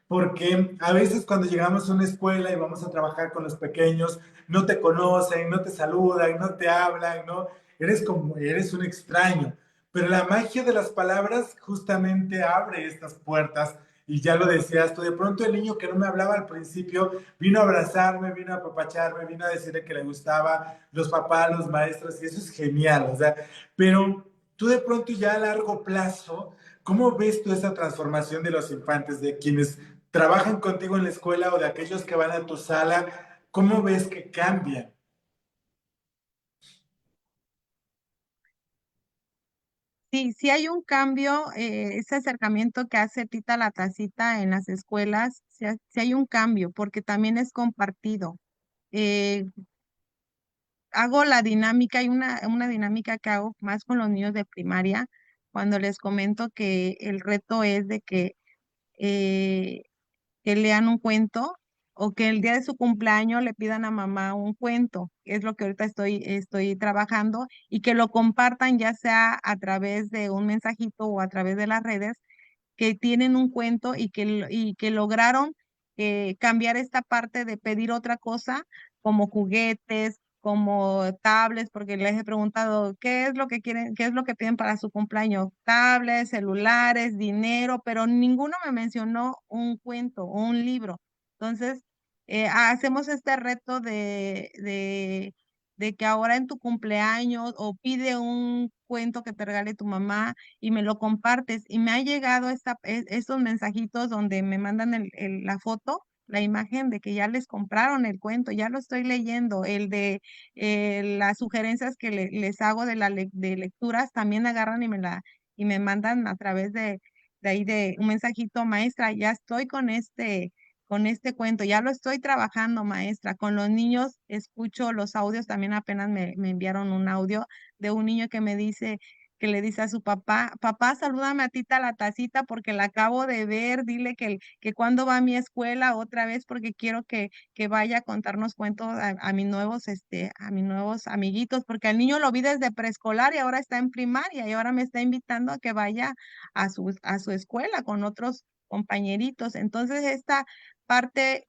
Porque a veces cuando llegamos a una escuela y vamos a trabajar con los pequeños, no te conocen, no te saludan, no te hablan, ¿no? Eres como, eres un extraño. Pero la magia de las palabras justamente abre estas puertas. Y ya lo decías tú, de pronto el niño que no me hablaba al principio vino a abrazarme, vino a apapacharme, vino a decirle que le gustaba los papás, los maestros, y eso es genial, o sea, pero tú de pronto ya a largo plazo, ¿cómo ves tú esa transformación de los infantes, de quienes trabajan contigo en la escuela o de aquellos que van a tu sala? ¿Cómo ves que cambian? Sí, sí hay un cambio, ese acercamiento que hace Tita la Tacita en las escuelas, sí hay un cambio, porque también es compartido. Eh, Hago la dinámica, hay una dinámica que hago más con los niños de primaria, cuando les comento que el reto es de eh, que lean un cuento o que el día de su cumpleaños le pidan a mamá un cuento, que es lo que ahorita estoy trabajando, y que lo compartan ya sea a través de un mensajito o a través de las redes, que tienen un cuento y que lograron cambiar esta parte de pedir otra cosa, como juguetes, como tablets, porque les he preguntado qué es lo que quieren, qué es lo que piden para su cumpleaños, tablets, celulares, dinero, pero ninguno me mencionó un cuento o un libro. Entonces, hacemos este reto de que ahora en tu cumpleaños o pide un cuento que te regale tu mamá y me lo compartes. Y me ha llegado estos mensajitos donde me mandan la foto, la imagen de que ya les compraron el cuento, ya lo estoy leyendo. El de las sugerencias que les hago de lecturas también agarran y me mandan a través de ahí de un mensajito: maestra, ya estoy con este cuento, ya lo estoy trabajando, maestra. Con los niños escucho los audios, también apenas me enviaron un audio de un niño que le dice a su papá: papá, salúdame a Tita la Tacita porque la acabo de ver, dile que cuando va a mi escuela otra vez porque quiero que vaya a contarnos cuentos a a mis nuevos amiguitos, porque al niño lo vi desde preescolar y ahora está en primaria y ahora me está invitando a que vaya a su escuela con otros compañeritos. Entonces, esta parte,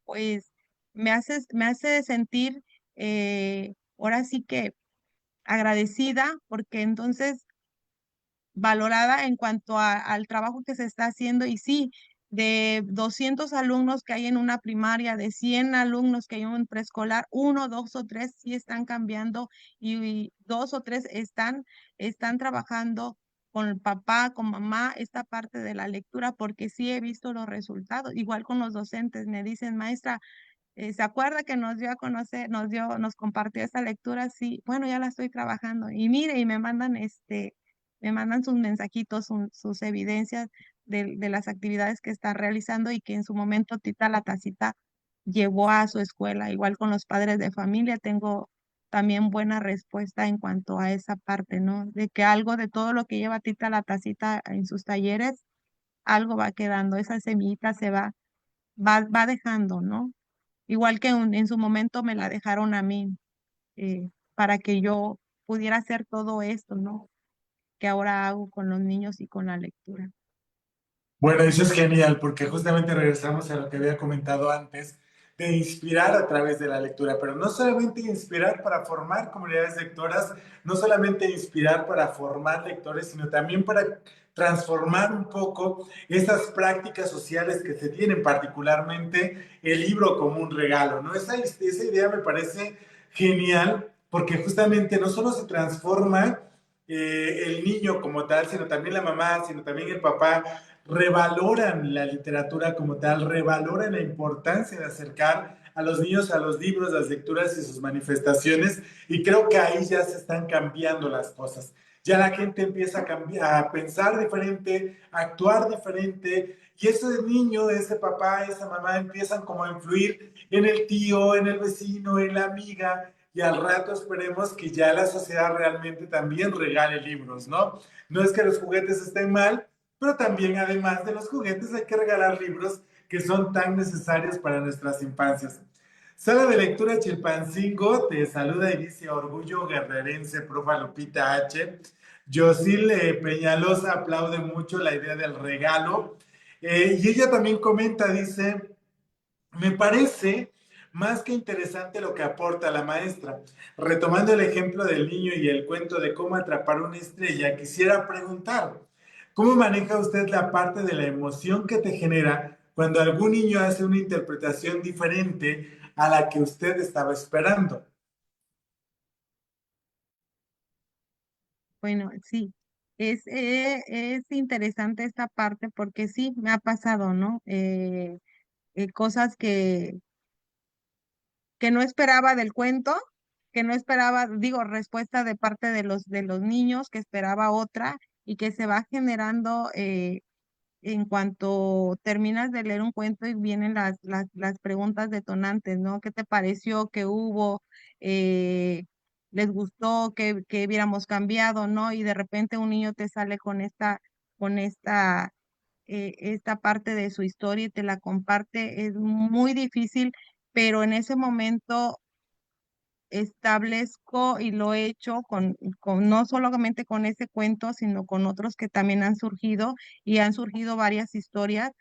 pues, me hace sentir, ahora sí que agradecida, porque entonces valorada en cuanto al trabajo que se está haciendo. Y sí, de 200 alumnos que hay en una primaria, de 100 alumnos que hay en un preescolar, uno, dos o tres sí están cambiando y dos o tres están trabajando con el papá, con mamá, esta parte de la lectura, porque sí he visto los resultados. Igual con los docentes, me dicen: maestra, ¿se acuerda que nos dio a conocer, nos compartió esta lectura? Sí, bueno, ya la estoy trabajando. Y mire, y me mandan sus mensajitos, sus evidencias de las actividades que está realizando y que en su momento Tita la Tacita llevó a su escuela. Igual con los padres de familia, tengo también buena respuesta en cuanto a esa parte, ¿no? De que algo de todo lo que lleva Tita la Tacita en sus talleres, algo va quedando, esa semillita va dejando, ¿no? Igual que en su momento me la dejaron a mí, para que yo pudiera hacer todo esto, ¿no? Que ahora hago con los niños y con la lectura. Bueno, eso es genial porque justamente regresamos a lo que había comentado antes, de inspirar a través de la lectura, pero no solamente inspirar para formar comunidades lectoras, no solamente inspirar para formar lectores, sino también para transformar un poco esas prácticas sociales que se tienen, particularmente el libro como un regalo, ¿no? Esa idea me parece genial porque justamente no solo se transforma el niño como tal, sino también la mamá, sino también el papá, revaloran la literatura como tal, revaloran la importancia de acercar a los niños a los libros, las lecturas y sus manifestaciones, y creo que ahí ya se están cambiando las cosas. Ya la gente empieza a cambiar, a pensar diferente, a actuar diferente, y ese niño, ese papá, esa mamá empiezan como a influir en el tío, en el vecino, en la amiga, y al rato esperemos que ya la sociedad realmente también regale libros, ¿no? No es que los juguetes estén mal, pero también, además de los juguetes, hay que regalar libros que son tan necesarios para nuestras infancias. Sala de lectura Chilpancingo te saluda y dice: Orgullo guerrerense, profa Lupita H. Yosil Peñalosa aplaude mucho la idea del regalo. Y ella también comenta, dice: me parece más que interesante lo que aporta la maestra. Retomando el ejemplo del niño y el cuento de cómo atrapar una estrella, quisiera preguntar, ¿cómo maneja usted la parte de la emoción que te genera cuando algún niño hace una interpretación diferente a la que usted estaba esperando? Bueno, sí, es interesante esta parte porque sí, me ha pasado, ¿no? Cosas que no esperaba del cuento, que no esperaba, digo, respuesta de parte de los niños, que esperaba otra y que se va generando. En cuanto terminas de leer un cuento y vienen las preguntas detonantes, ¿no? ¿Qué te pareció? ¿Qué hubo? Eh, ¿Les gustó? ¿Qué hubiéramos cambiado? ¿No? Y de repente un niño te sale con esta parte de su historia y te la comparte. Es muy difícil, pero en ese momento establezco y lo he hecho no solamente con ese cuento, sino con otros que también han surgido y han surgido varias historias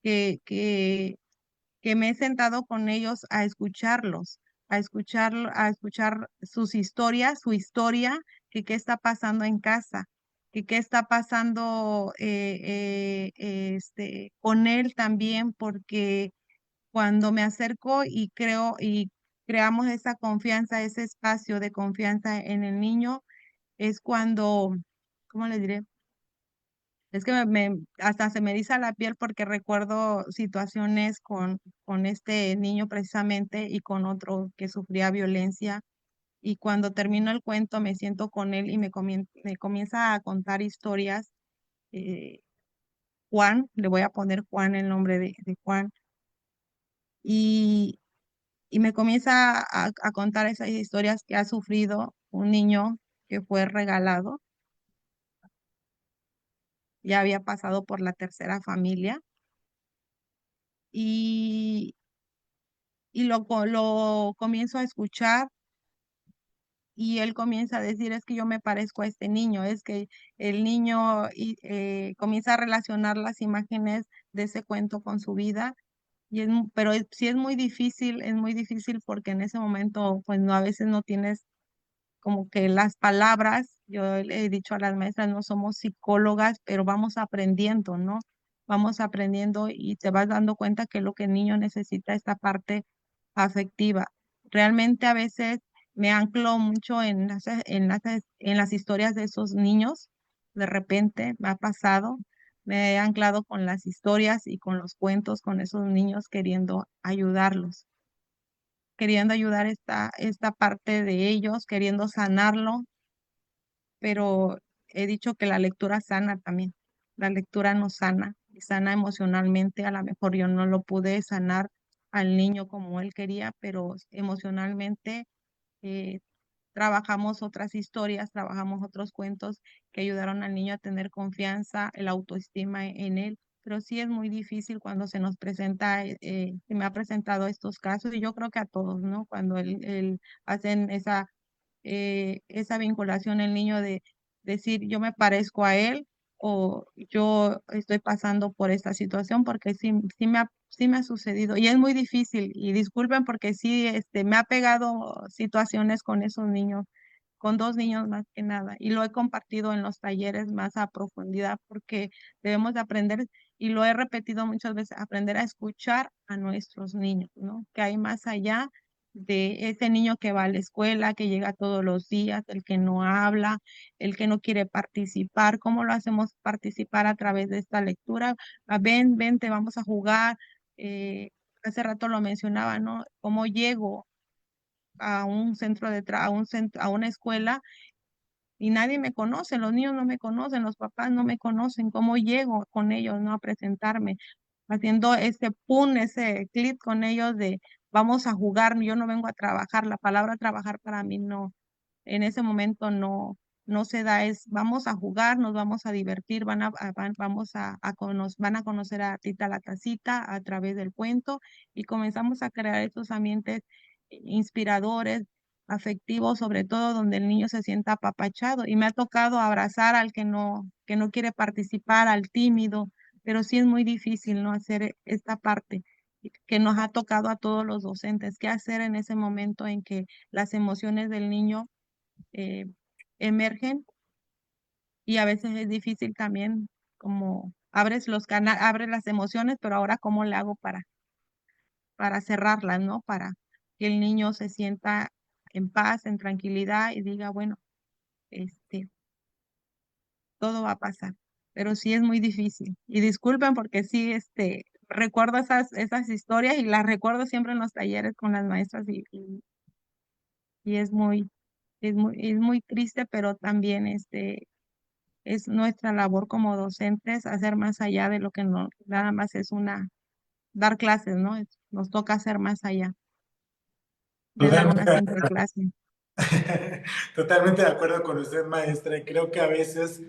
que, que, que me he sentado con ellos a escucharlos, a escuchar sus historias, su historia, que qué está pasando en casa, que qué está pasando con él también, porque cuando me acerco y creo y creamos esa confianza, ese espacio de confianza en el niño, es cuando, ¿cómo le diré? Es que hasta se me eriza la piel porque recuerdo situaciones con este niño precisamente y con otro que sufría violencia. Y cuando termino el cuento me siento con él y me comienza a contar historias. eh, Juan, le voy a poner Juan, el nombre de Juan, y, y me comienza a contar esas historias que ha sufrido un niño que fue regalado, ya había pasado por la tercera familia. Y lo comienzo a escuchar y él comienza a decir, es que yo me parezco a este niño, es que el niño comienza a relacionar las imágenes de ese cuento con su vida. Pero sí es muy difícil porque en ese momento, pues no, a veces no tienes como que las palabras, yo le he dicho a las maestras, no somos psicólogas, pero vamos aprendiendo, ¿no? Vamos aprendiendo y te vas dando cuenta que lo que el niño necesita esta parte afectiva. Realmente a veces me anclo mucho en las historias de esos niños. De repente me ha pasado, me he anclado con las historias y con los cuentos, con esos niños queriendo ayudar esta parte de ellos, queriendo sanarlo, pero he dicho que la lectura sana también. La lectura nos sana y sana emocionalmente. A lo mejor yo no lo pude sanar al niño como él quería, pero emocionalmente eh, trabajamos otras historias, trabajamos otros cuentos que ayudaron al niño a tener confianza, el autoestima en él. Pero sí es muy difícil cuando se nos presenta, se me ha presentado estos casos, y yo creo que a todos, ¿no? Cuando hacen esa vinculación el niño de decir yo me parezco a él o yo estoy pasando por esta situación porque sí me ha sucedido y es muy difícil y disculpen porque sí me ha pegado situaciones con esos niños, con dos niños más que nada y lo he compartido en los talleres más a profundidad porque debemos de aprender y lo he repetido muchas veces, aprender a escuchar a nuestros niños, ¿no? Que hay más allá de ese niño que va a la escuela, que llega todos los días, el que no habla, el que no quiere participar. ¿Cómo lo hacemos participar a través de esta lectura? Ven, vente, vamos a jugar. Eh, Hace rato lo mencionaba, ¿no? ¿Cómo llego a un centro a una escuela y nadie me conoce, los niños no me conocen, los papás no me conocen? ¿Cómo llego con ellos, no, a presentarme? Haciendo ese pun, ese clic con ellos de vamos a jugar, yo no vengo a trabajar. La palabra trabajar para mí no, en ese momento no se da, es vamos a jugar, nos vamos a divertir, vamos van a conocer a Tita la Tacita a través del cuento y comenzamos a crear estos ambientes inspiradores, afectivos, sobre todo donde el niño se sienta apapachado. Y me ha tocado abrazar al que no quiere participar, al tímido, pero sí es muy difícil, ¿no? Hacer esta parte que nos ha tocado a todos los docentes. ¿Qué hacer en ese momento en que las emociones del niño eh, emergen y a veces es difícil también como abres las emociones, pero ahora cómo le hago para cerrarlas, ¿no? Para que el niño se sienta en paz, en tranquilidad y diga, bueno, este, todo va a pasar. Pero sí es muy difícil. Y disculpen porque sí, recuerdo esas historias y las recuerdo siempre en los talleres con las maestras y es muy triste, pero también es nuestra labor como docentes hacer más allá de lo que no, nada más es dar clases, ¿no? Nos toca hacer más allá de dar una Totalmente, simple clase. totalmente de acuerdo con usted, maestra, y creo que a veces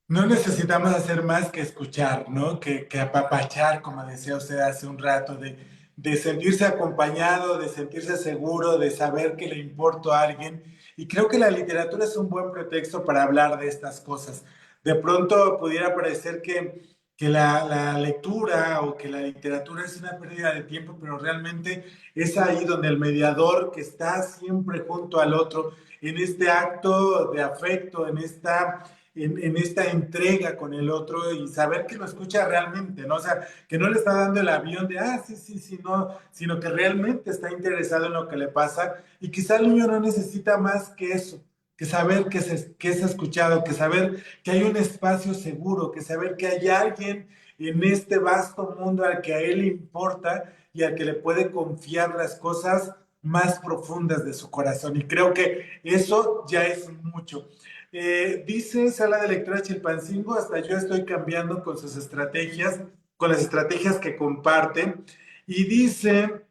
no necesitamos hacer más que escuchar, ¿no? Que apapachar, como decía usted hace un rato, de sentirse acompañado, de sentirse seguro, de saber que le importo a alguien. Y creo que la literatura es un buen pretexto para hablar de estas cosas. De pronto pudiera parecer que la lectura o que la literatura es una pérdida de tiempo, pero realmente es ahí donde el mediador que está siempre junto al otro, en este acto de afecto, en esta en esta entrega con el otro y saber que lo escucha realmente, ¿no? O sea, que no le está dando el avión de, ah, sí, sí, sí, no, sino que realmente está interesado en lo que le pasa y quizá el niño no necesita más que eso, que saber que es escuchado, que saber que hay un espacio seguro, que saber que hay alguien en este vasto mundo al que a él le importa y al que le puede confiar las cosas más profundas de su corazón. Y creo que eso ya es mucho. Dice Sala de Lectura Chilpancingo, hasta yo estoy cambiando con sus estrategias, con las estrategias que comparten. Y dice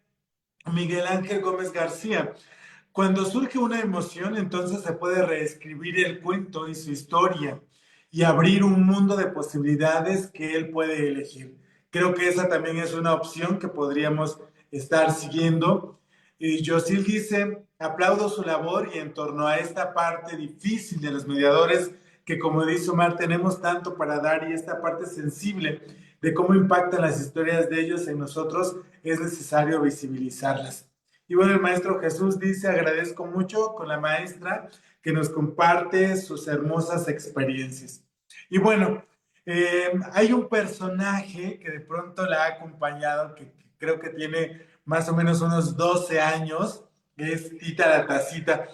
Miguel Ángel Gómez García, cuando surge una emoción, entonces se puede reescribir el cuento y su historia y abrir un mundo de posibilidades que él puede elegir. Creo que esa también es una opción que podríamos estar siguiendo. Y Yosil dice, aplaudo su labor y en torno a esta parte difícil de los mediadores, que como dice Omar, tenemos tanto para dar y esta parte sensible de cómo impactan las historias de ellos en nosotros, es necesario visibilizarlas. Y bueno, el maestro Jesús dice, agradezco mucho con la maestra que nos comparte sus hermosas experiencias. Y bueno, hay un personaje que de pronto la ha acompañado, que creo que tiene más o menos unos 12 años, que es Tita la Tacita.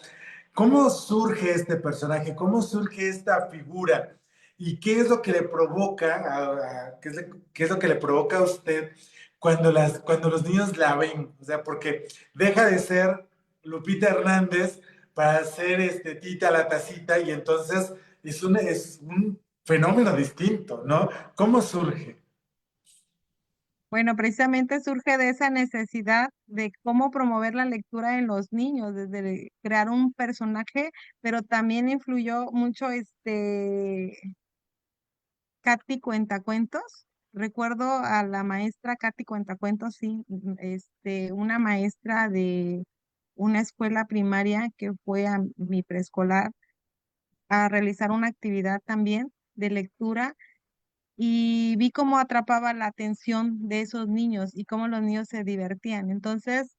¿Cómo surge este personaje? ¿Cómo surge esta figura? ¿Y qué es lo que le provoca, qué es lo que le provoca a usted cuando los niños la ven? O sea, porque deja de ser Lupita Hernández para ser Tita la Tacita y entonces es un fenómeno distinto, ¿no? ¿Cómo surge? Bueno, precisamente surge de esa necesidad de cómo promover la lectura en los niños, desde crear un personaje, pero también influyó mucho Katy Cuentacuentos. Recuerdo a la maestra Katy Cuentacuentos, sí, una maestra de una escuela primaria que fue a mi preescolar a realizar una actividad también de lectura y vi cómo atrapaba la atención de esos niños y cómo los niños se divertían. Entonces,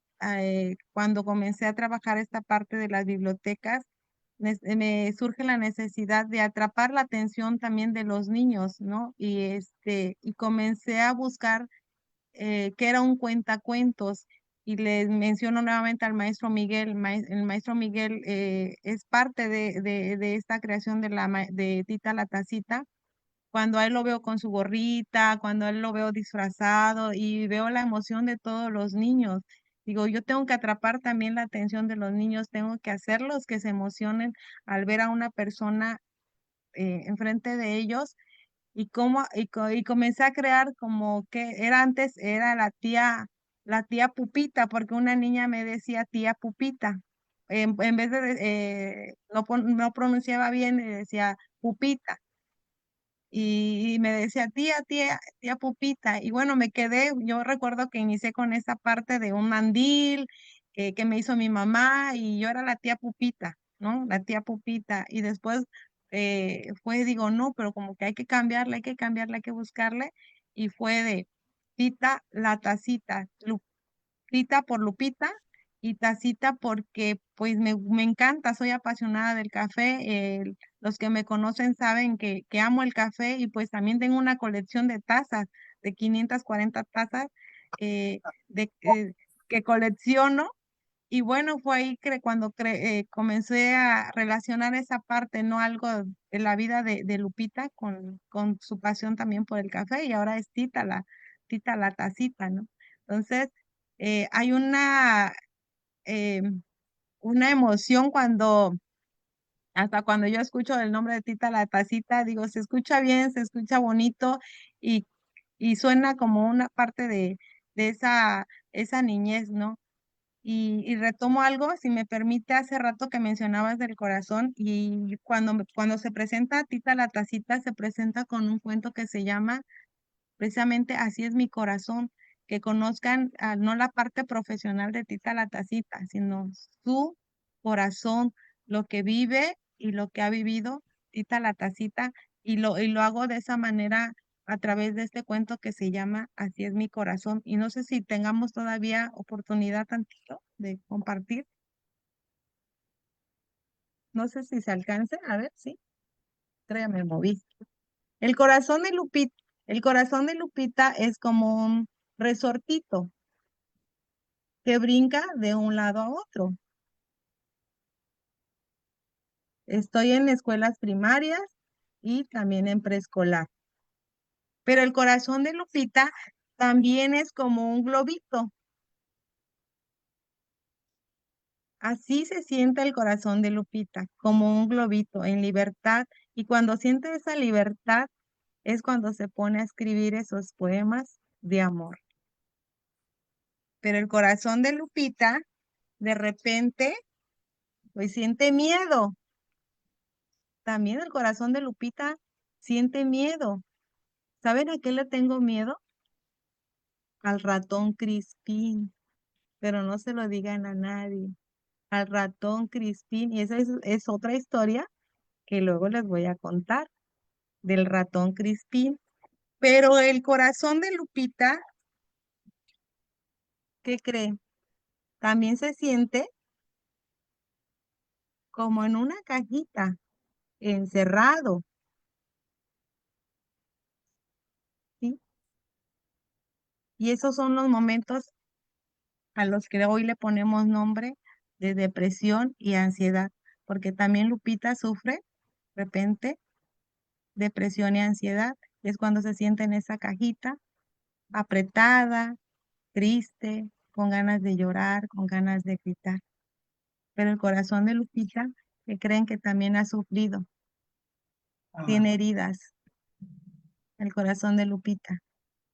cuando comencé a trabajar esta parte de las bibliotecas, me surge la necesidad de atrapar la atención también de los niños, ¿no? Y comencé a buscar qué era un cuentacuentos. Y les menciono nuevamente al maestro Miguel. El maestro Miguel es parte de esta creación de Tita la Tacita cuando a él lo veo con su gorrita, cuando a él lo veo disfrazado y veo la emoción de todos los niños. Digo, yo tengo que atrapar también la atención de los niños, tengo que hacerlos que se emocionen al ver a una persona enfrente de ellos y comencé a crear como que era antes, era la tía Pupita, porque una niña me decía tía Pupita. En vez no pronunciaba bien, y decía Pupita y me decía, tía Pupita. Y bueno, me quedé, yo recuerdo que inicié con esa parte de un mandil que me hizo mi mamá y yo era la tía Pupita, ¿no? La tía Pupita. Y después digo, no, pero como que hay que cambiarle, hay que cambiarle, hay que buscarle. Y fue de Tita la tacita, Tita por Lupita y tacita porque pues me encanta, soy apasionada del café. Los que me conocen saben que amo el café y pues también tengo una colección de tazas, de 540 tazas eh, de, eh, que colecciono. Y bueno, fue ahí que cuando comencé a relacionar esa parte, no algo de la vida de Lupita con su pasión también por el café y ahora es Tita la tacita, ¿no? Entonces, hay eh, una emoción hasta cuando yo escucho el nombre de Tita la Tacita, digo, se escucha bien, se escucha bonito y, y suena como una parte de esa niñez, ¿no? Y retomo algo, si me permite, hace rato que mencionabas del corazón y cuando se presenta Tita la Tacita, se presenta con un cuento que se llama precisamente Así es mi corazón, que conozcan no la parte profesional de Tita la Tacita, sino su corazón, lo que vive y lo que ha vivido Tita la Tacita, y lo hago de esa manera a través de este cuento que se llama Así es mi corazón. Y no sé si tengamos todavía oportunidad tantito de compartir. No sé si se alcance. A ver, sí. Ya me moví. El corazón de Lupita, el corazón de Lupita es como un resortito que brinca de un lado a otro. Estoy en escuelas primarias y también en preescolar. Pero el corazón de Lupita también es como un globito. Así se siente el corazón de Lupita, como un globito en libertad. Y cuando siente esa libertad es cuando se pone a escribir esos poemas de amor. Pero el corazón de Lupita, de repente, pues siente miedo. También el corazón de Lupita siente miedo. ¿Saben a qué le tengo miedo? Al ratón Crispín, pero no se lo digan a nadie. Al ratón Crispín, y esa es otra historia que luego les voy a contar del ratón Crispín. Pero el corazón de Lupita, ¿qué creen? También se siente como en una cajita, encerrado, ¿sí? Y esos son los momentos a los que hoy le ponemos nombre de depresión y ansiedad, porque también Lupita sufre de repente depresión y ansiedad. Es cuando se siente en esa cajita, apretada, triste, con ganas de llorar, con ganas de gritar. Pero el corazón de Lupita, que creen que también ha sufrido, Ah, tiene heridas, el corazón de Lupita.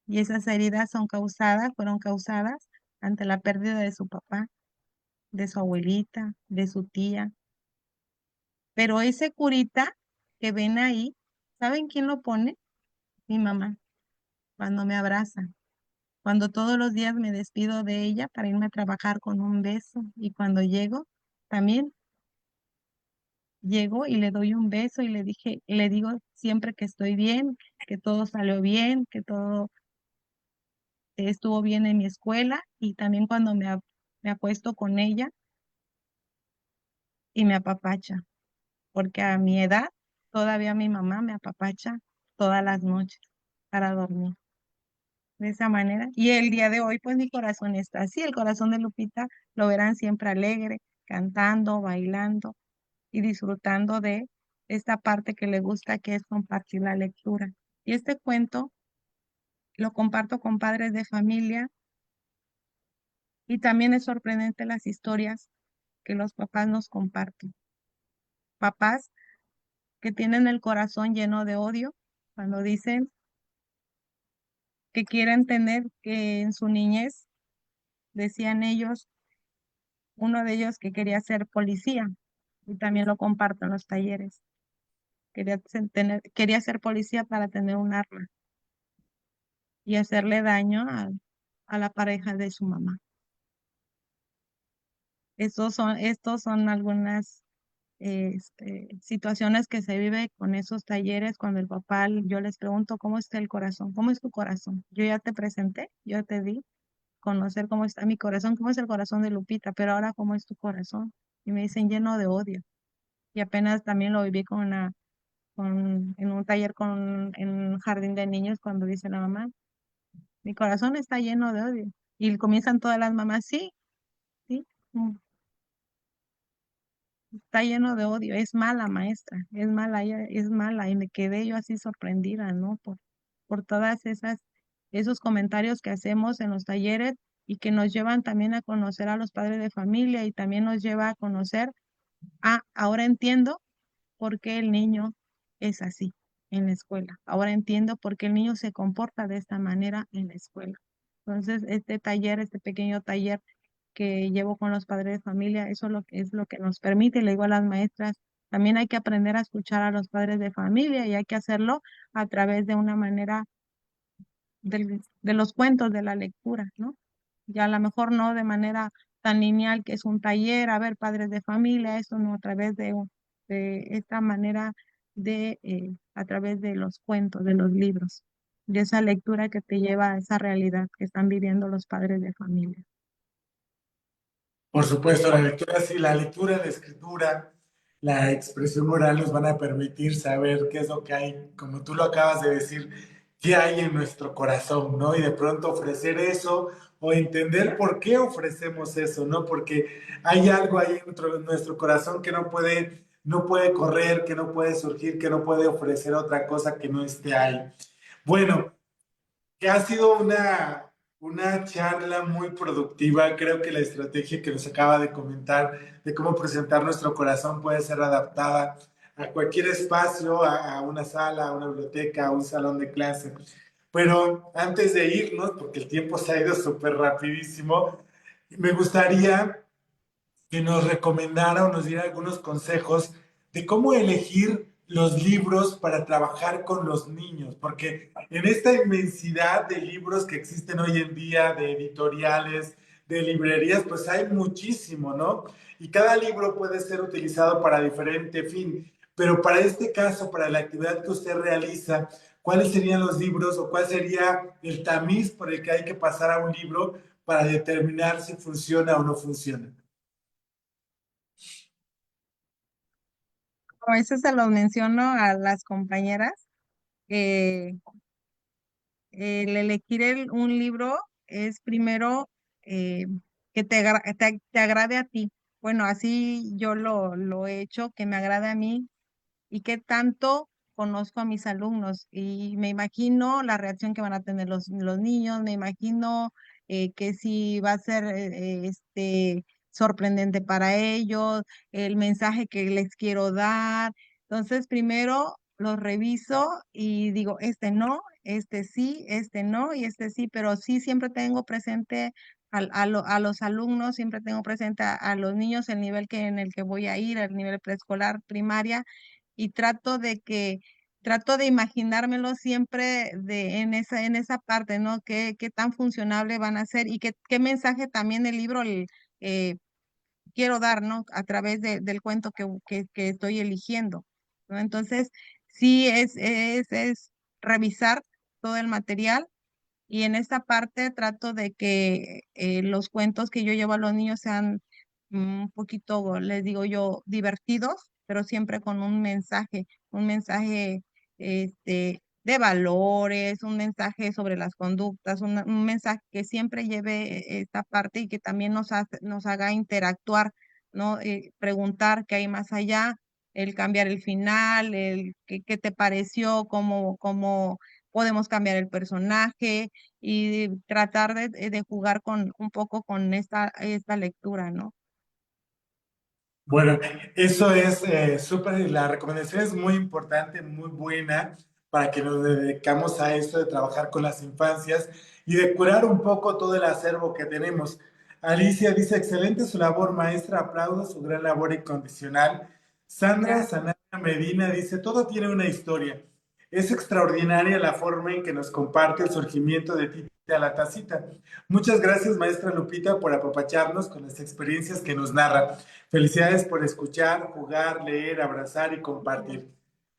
Y esas heridas fueron causadas ante la pérdida de su papá, de su abuelita, de su tía. Pero ese curita que ven ahí, ¿saben quién lo pone? Mi mamá, cuando me abraza, cuando todos los días me despido de ella para irme a trabajar con un beso. Y cuando llego, también llego y le doy un beso y le digo siempre que estoy bien, que todo salió bien, que todo estuvo bien en mi escuela y también cuando me acuesto con ella y me apapacha, porque a mi edad todavía mi mamá me apapacha todas las noches para dormir. De esa manera. Y el día de hoy, pues mi corazón está así. El corazón de Lupita lo verán siempre alegre, cantando, bailando y disfrutando de esta parte que le gusta, que es compartir la lectura. Y este cuento lo comparto con padres de familia y también es sorprendente las historias que los papás nos comparten. Papás que tienen el corazón lleno de odio cuando dicen que quieren tener que en su niñez, decían ellos, uno de ellos que quería ser policía y también lo comparto en los talleres. Quería ser policía para tener un arma y hacerle daño a la pareja de su mamá. Estos son algunas situaciones que se vive con esos talleres cuando el papá, yo les pregunto, ¿cómo está el corazón? ¿Cómo es tu corazón? Yo ya te presenté, yo te di conocer cómo está mi corazón, cómo es el corazón de Lupita, pero ahora cómo es tu corazón. Y me dicen lleno de odio. Y apenas también lo viví en un taller en un jardín de niños cuando dice la mamá, mi corazón está lleno de odio. Y comienzan todas las mamás, sí, sí, está lleno de odio, es mala maestra, es mala, ella es mala. Y me quedé yo así sorprendida, ¿no? Por todas esos comentarios que hacemos en los talleres y que nos llevan también a conocer a los padres de familia y también nos lleva a conocer, ahora entiendo por qué el niño es así en la escuela. Ahora entiendo por qué el niño se comporta de esta manera en la escuela. Entonces, este taller, este pequeño taller que llevo con los padres de familia, eso es lo que nos permite, le digo a las maestras, también hay que aprender a escuchar a los padres de familia y hay que hacerlo a través de una manera de los cuentos, de la lectura, ¿no? Ya a lo mejor no de manera tan lineal que es un taller, a ver, padres de familia, eso no, a través de esta manera a través de los cuentos, de los libros, de esa lectura que te lleva a esa realidad que están viviendo los padres de familia. por supuesto, la lectura, sí, la lectura, la escritura la expresión oral nos van a permitir saber qué es lo que hay, como tú lo acabas de decir, qué hay en nuestro corazón, ¿no? Y de pronto ofrecer eso o entender por qué ofrecemos eso, ¿no? Porque hay algo ahí en nuestro corazón que no puede correr, que no puede surgir, que no puede ofrecer otra cosa que no esté ahí. Bueno, que ha sido una charla muy productiva. Creo que la estrategia que nos acaba de comentar de cómo presentar nuestro corazón puede ser adaptada a cualquier espacio, a una sala, a una biblioteca, a un salón de clase. Pero antes de irnos, porque el tiempo se ha ido súper rapidísimo, me gustaría que nos recomendara o nos diera algunos consejos de cómo elegir los libros para trabajar con los niños, porque en esta inmensidad de libros que existen hoy en día, de editoriales, de librerías, pues hay muchísimo, ¿no? Y cada libro puede ser utilizado para diferente fin, pero para este caso, para la actividad que usted realiza, ¿cuáles serían los libros o cuál sería el tamiz por el que hay que pasar a un libro para determinar si funciona o no funciona? A veces se los menciono a las compañeras, que el elegir un libro es primero eh, que te agrade a ti. Bueno, así yo lo he hecho, que me agrade a mí y que tanto conozco a mis alumnos y me imagino la reacción que van a tener los niños, me imagino que si va a ser sorprendente para ellos, el mensaje que les quiero dar. Entonces, primero los reviso y digo, este no, este sí, este no y este sí, pero sí siempre tengo presente a los alumnos, siempre tengo presente a los niños, el nivel en el que voy a ir, el nivel preescolar, primaria, y trato de imaginármelo siempre en esa parte, ¿no? Qué tan funcionable van a ser y qué mensaje también el libro eh, quiero dar, ¿no? A través del cuento que estoy eligiendo, ¿no? Entonces, sí es revisar todo el material y en esta parte trato de que los cuentos que yo llevo a los niños sean un poquito, les digo yo, divertidos, pero siempre con un mensaje de valores, un mensaje sobre las conductas, un mensaje que siempre lleve esta parte y que también nos haga interactuar, ¿no? Preguntar qué hay más allá, el cambiar el final, qué te pareció, cómo podemos cambiar el personaje y tratar de jugar con un poco con esta lectura, ¿no? Bueno, eso es súper, la recomendación es muy importante, muy buena para que nos dedicamos a esto de trabajar con las infancias y de curar un poco todo el acervo que tenemos. Alicia dice, excelente su labor, maestra, aplaudo su gran labor incondicional. Sandra Gracias. Sanaya Medina dice, todo tiene una historia. Es extraordinaria la forma en que nos comparte el surgimiento de Tita la Tacita. Muchas gracias, maestra Lupita, por apapacharnos con las experiencias que nos narra. Felicidades por escuchar, jugar, leer, abrazar y compartir.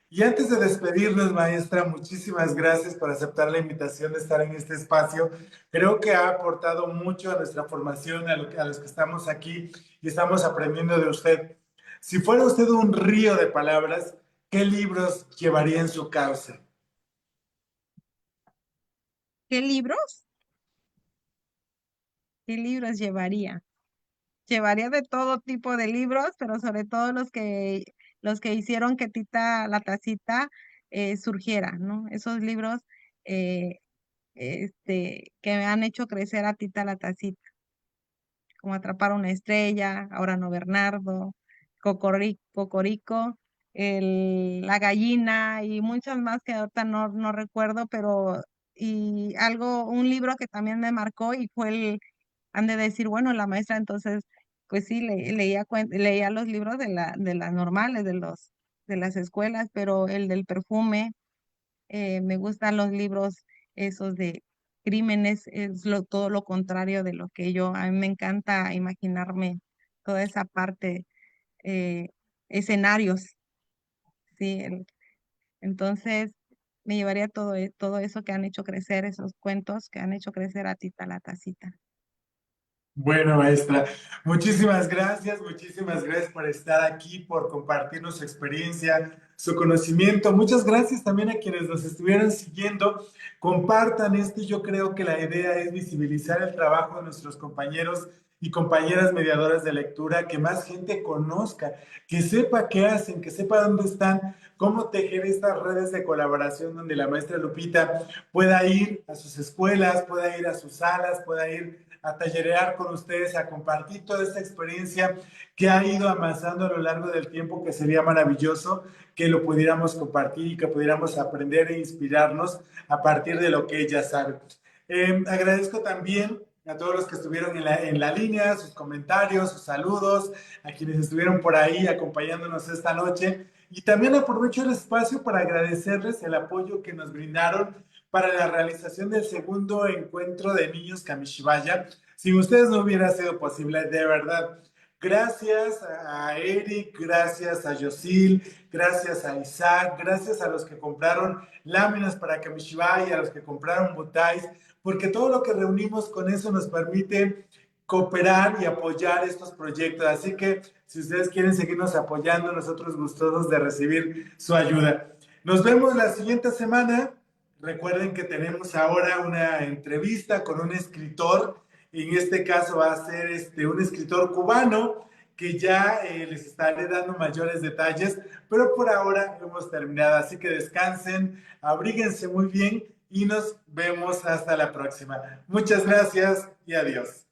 Y antes de despedirnos, maestra, muchísimas gracias por aceptar la invitación de estar en este espacio. Creo que ha aportado mucho a nuestra formación, a los que estamos aquí y estamos aprendiendo de usted. Si fuera usted un río de palabras, ¿qué libros llevaría en su cauce? ¿Qué libros? ¿Qué libros llevaría? Llevaría de todo tipo de libros, pero sobre todo los que hicieron que Tita la Tacita surgiera, ¿no? Esos libros eh, que me han hecho crecer a Tita la Tacita, como Atrapar una estrella, Ahora no Bernardo, Cocorico, La gallina y muchas más que ahorita no recuerdo, pero un libro que también me marcó y fue han de decir, bueno, la maestra entonces, pues sí, leía los libros de las normales, de las escuelas, pero el del perfume, me gustan los libros esos de crímenes, todo lo contrario de lo que a mí me encanta imaginarme toda esa parte, eh, escenarios, sí, entonces me llevaría todo eso que han hecho crecer, esos cuentos que han hecho crecer a Tita la Tacita. Bueno, maestra, muchísimas gracias por estar aquí, por compartirnos su experiencia, su conocimiento. Muchas gracias también a quienes nos estuvieron siguiendo. Compartan esto. Yo creo que la idea es visibilizar el trabajo de nuestros compañeros y compañeras mediadoras de lectura, que más gente conozca, que sepa qué hacen, que sepa dónde están, cómo tejer estas redes de colaboración donde la maestra Lupita pueda ir a sus escuelas, pueda ir a sus salas, pueda ir a tallerear con ustedes, a compartir toda esta experiencia que ha ido amasando a lo largo del tiempo, que sería maravilloso que lo pudiéramos compartir y que pudiéramos aprender e inspirarnos a partir de lo que ella sabe. Agradezco también a todos los que estuvieron en la línea, sus comentarios, sus saludos, a quienes estuvieron por ahí acompañándonos esta noche. Y también aprovecho el espacio para agradecerles el apoyo que nos brindaron para la realización del segundo encuentro de niños Kamishiwaya. Sin ustedes no hubiera sido posible, de verdad. Gracias a Eric, gracias a Yosil, gracias a Isaac, gracias a los que compraron láminas para Kamishiwaya, a los que compraron botais, porque todo lo que reunimos con eso nos permite cooperar y apoyar estos proyectos. Así que si ustedes quieren seguirnos apoyando, nosotros gustosos de recibir su ayuda. Nos vemos la siguiente semana. Recuerden que tenemos ahora una entrevista con un escritor. En este caso va a ser un escritor cubano que ya les estaré dando mayores detalles, pero por ahora hemos terminado. Así que descansen, abríguense muy bien y nos vemos hasta la próxima. Muchas gracias y adiós.